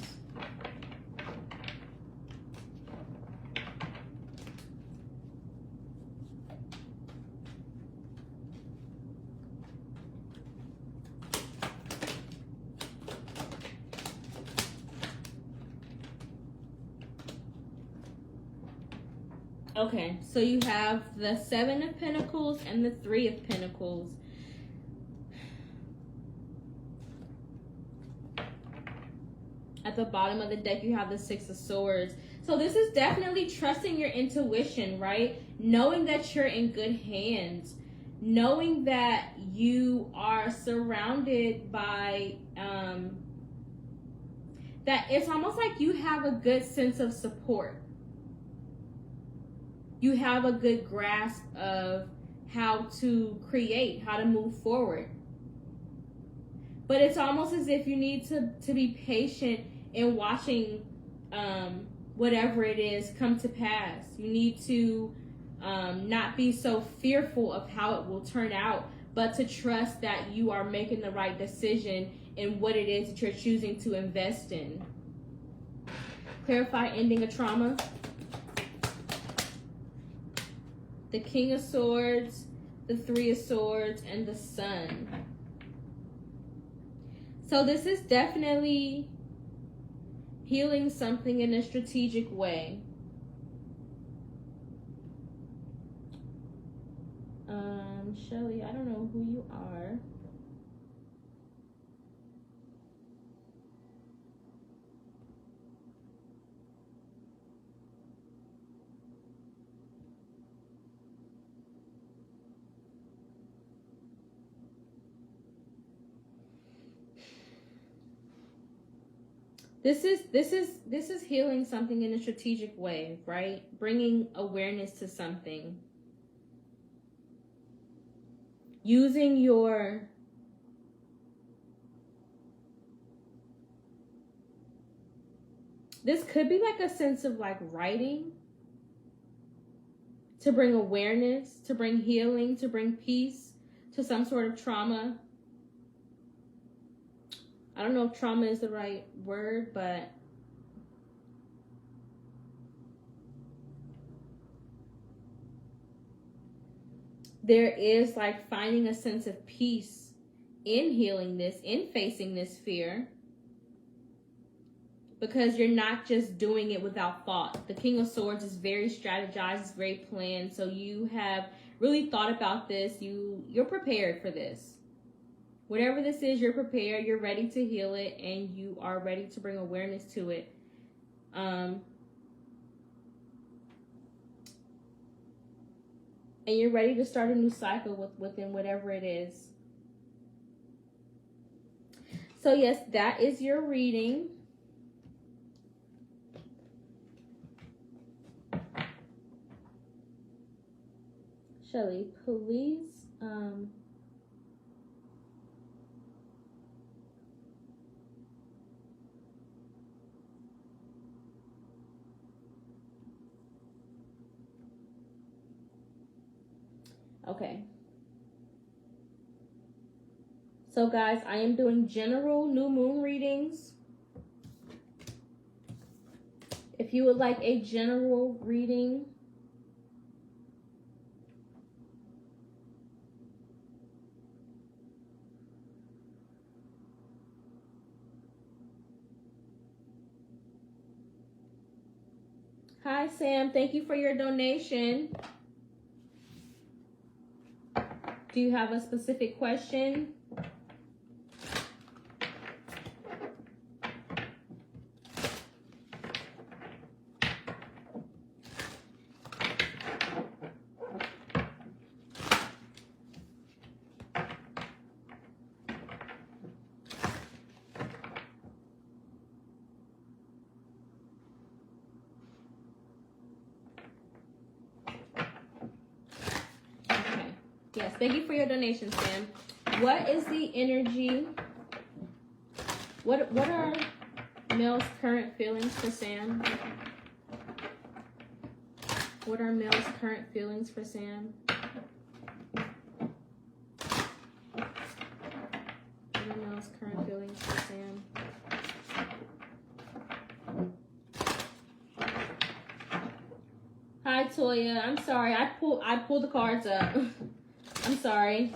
Okay, so you have the Seven of Pentacles and the Three of Pentacles. At the bottom of the deck, you have the Six of Swords. So this is definitely trusting your intuition, right? Knowing that you're in good hands. Knowing that you are surrounded by, that it's almost like you have a good sense of support. You have a good grasp of how to create, how to move forward. But it's almost as if you need to be patient in watching whatever it is come to pass. You need to not be so fearful of how it will turn out, but to trust that you are making the right decision in what it is that you're choosing to invest in. Clarify ending a trauma. The King of Swords, the Three of Swords, and the Sun. So this is definitely healing something in a strategic way. Shelly, I don't know who you are. This is healing something in a strategic way, right? Bringing awareness to something. Using your this could be like a sense of like writing to bring awareness, to bring healing, to bring peace to some sort of trauma. I don't know if trauma is the right word, but there is like finding a sense of peace in healing this, in facing this fear, because you're not just doing it without thought. The King of Swords is very strategized, it's very planned. So you have really thought about this. You're prepared for this. Whatever this is, you're prepared, you're ready to heal it, and you are ready to bring awareness to it. And you're ready to start a new cycle within whatever it is. So yes, that is your reading. Shelly, please. Okay. So guys, I am doing general new moon readings. If you would like a general reading, hi Sam, thank you for your donation. Do you have a specific question? Yes, thank you for your donation, Sam. What is the energy? What are Mel's current feelings for Sam? What are Mel's current feelings for Sam? What are Mel's current feelings for Sam? Hi Toya, I'm sorry. I pulled the cards up. I'm sorry.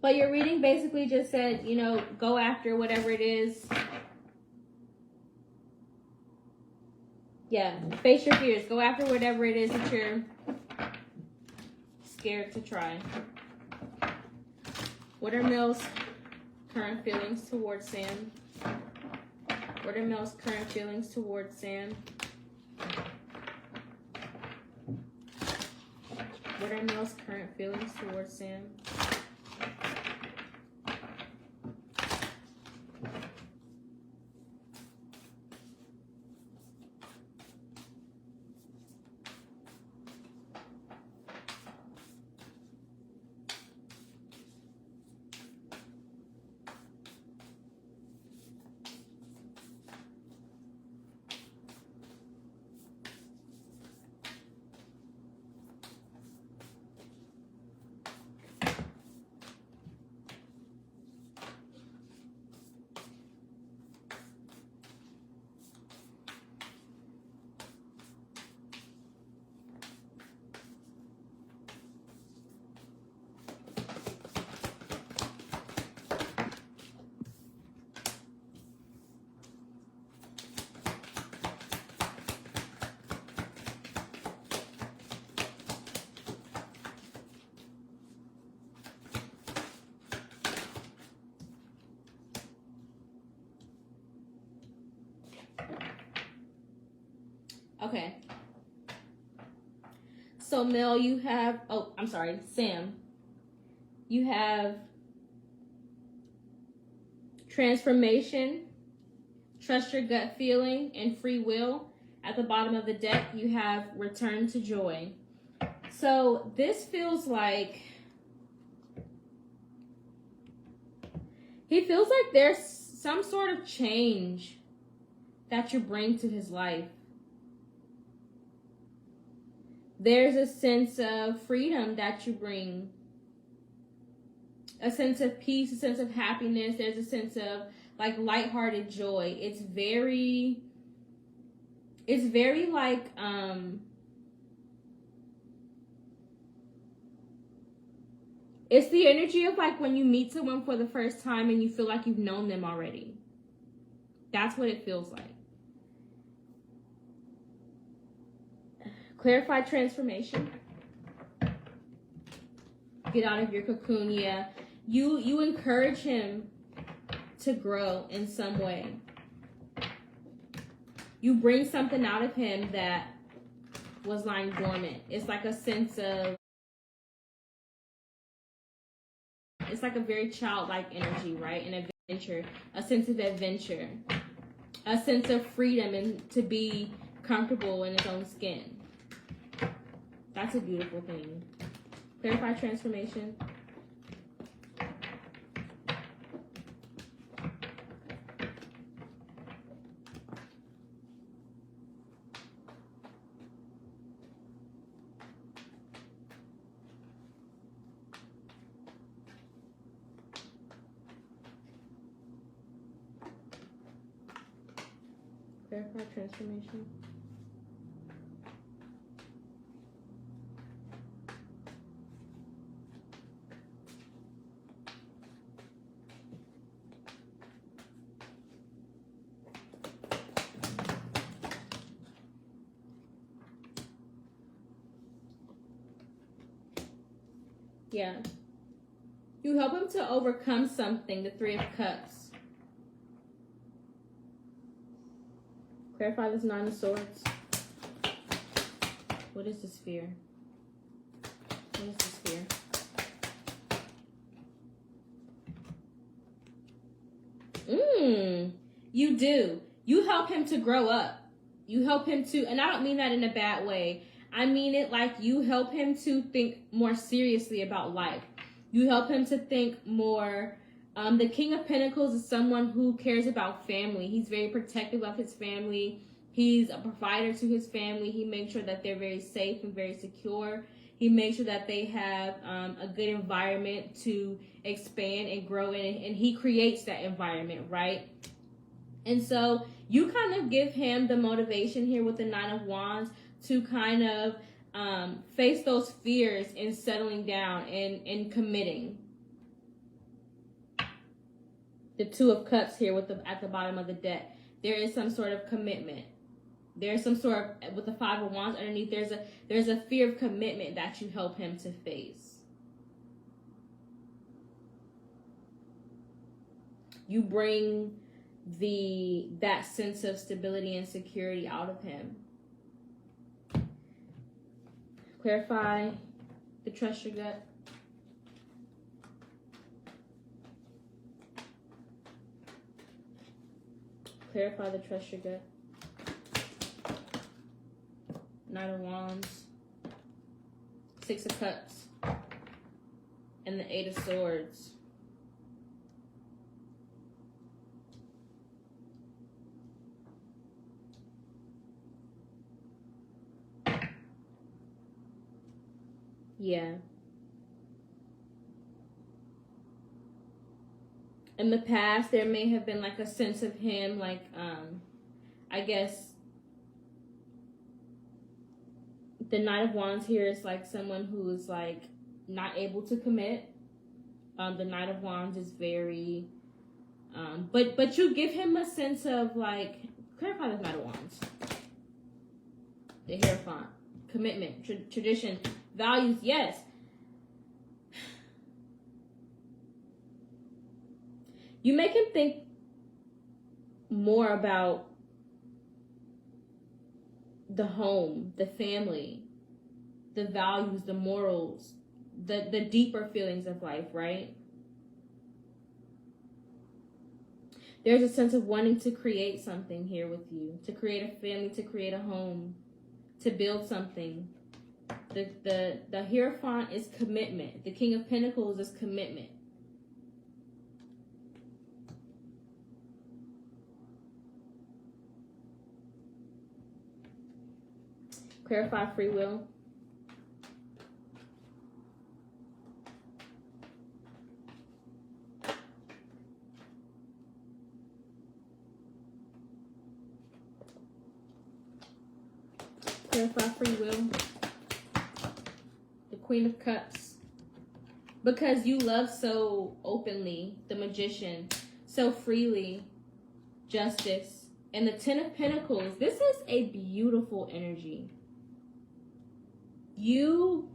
But your reading basically just said, you know, go after whatever it is. Yeah, face your fears. Go after whatever it is that you're scared to try. What are Mel's current feelings towards Sam? What are Mel's current feelings towards Sam? What are Mel's current feelings towards Sam? Okay. So, Mel, you have, Sam. You have transformation, trust your gut feeling, and free will. At the bottom of the deck, you have return to joy. So, this feels like, he feels like there's some sort of change that you bring to his life. There's a sense of freedom that you bring, a sense of peace, a sense of happiness. There's a sense of like lighthearted joy. It's very like it's the energy of like when you meet someone for the first time and you feel like you've known them already. That's what it feels like. Clarify transformation. Get out of your cocoon. Yeah. You encourage him to grow in some way. You bring something out of him that was lying dormant. It's like a sense of, it's like a very childlike energy, right? An adventure, a sense of adventure, a sense of freedom and to be comfortable in his own skin. That's a beautiful thing. Clarify transformation. Clarify transformation. Yeah. You help him to overcome something, the Three of Cups. Clarify this Nine of Swords. What is this fear? What is this fear? You do. You help him to grow up. You help him to, and I don't mean that in a bad way. I mean it like you help him to think more seriously about life. You help him to think more. The King of Pentacles is someone who cares about family. He's very protective of his family. He's a provider to his family. He makes sure that they're very safe and very secure. He makes sure that they have a good environment to expand and grow in. And he creates that environment, right? And so you kind of give him the motivation here with the Nine of Wands to kind of face those fears and settling down and committing. The Two of Cups here with at the bottom of the deck. There is some sort of commitment. There's some sort of, with the Five of Wands underneath, there's a fear of commitment that you help him to face. You bring that sense of stability and security out of him. Clarify the trust your gut. Clarify the trust your gut. Nine of Wands, Six of Cups, and the Eight of Swords. Yeah. In the past, there may have been like a sense of him, like, I guess, the Knight of Wands here is like someone who is like not able to commit. The Knight of Wands is very, but you give him a sense of like, clarify the Knight of Wands. The Hierophant, commitment, tradition, values, yes. You make him think more about the home, the family, the values, the morals, the deeper feelings of life, right? There's a sense of wanting to create something here with you, to create a family, to create a home, to build something. The Hierophant is commitment. The King of Pentacles is commitment. Clarify free will. Clarify free will. The Queen of Cups. Because you love so openly, the Magician, so freely, Justice. And the Ten of Pentacles. This is a beautiful energy. You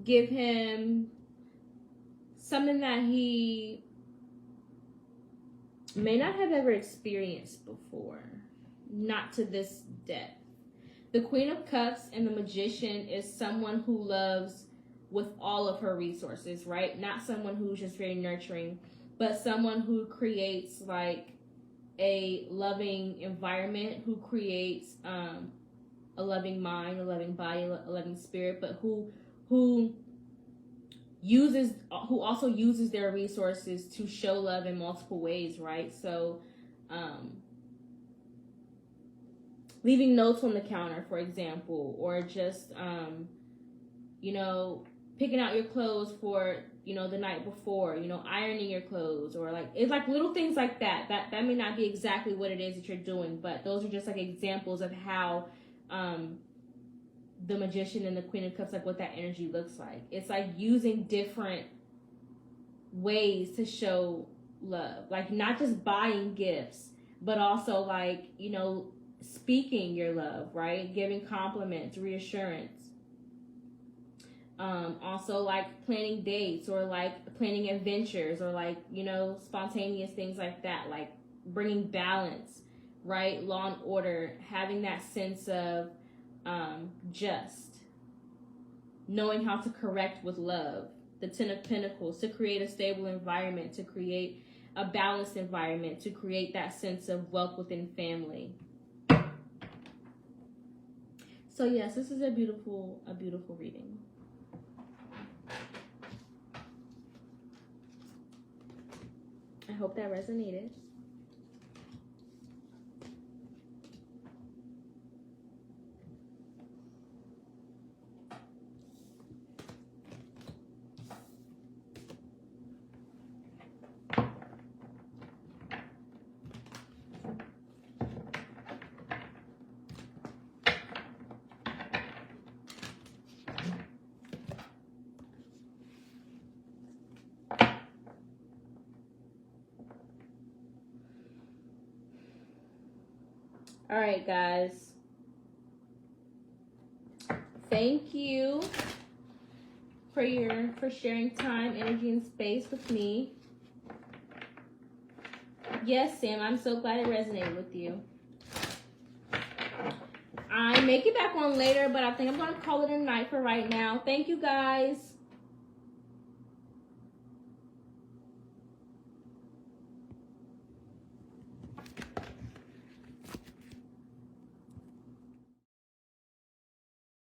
give him something that he may not have ever experienced before. Not to this depth. The Queen of Cups and the Magician is someone who loves with all of her resources, right? Not someone who's just very nurturing, but someone who creates like a loving environment, who creates a loving mind, a loving body, a loving spirit, but who also uses their resources to show love in multiple ways, right? So leaving notes on the counter, for example, or just picking out your clothes for the night before, ironing your clothes, or like it's like little things like that may not be exactly what it is that you're doing, but those are just like examples of how the Magician and the Queen of Cups, like what that energy looks like. It's like using different ways to show love, like not just buying gifts, but also like speaking your love, right? Giving compliments, reassurance. Also like planning dates, or like planning adventures, or like spontaneous things like that, like bringing balance, right? Law and order, having that sense of just knowing how to correct with love. The Ten of Pentacles, to create a stable environment, to create a balanced environment, to create that sense of wealth within family. So yes, this is a beautiful reading. I hope that resonated. All right, guys. Thank you for sharing time, energy, and space with me. Yes, Sam, I'm so glad it resonated with you. I may get back on later, but I think I'm going to call it a night for right now. Thank you, guys.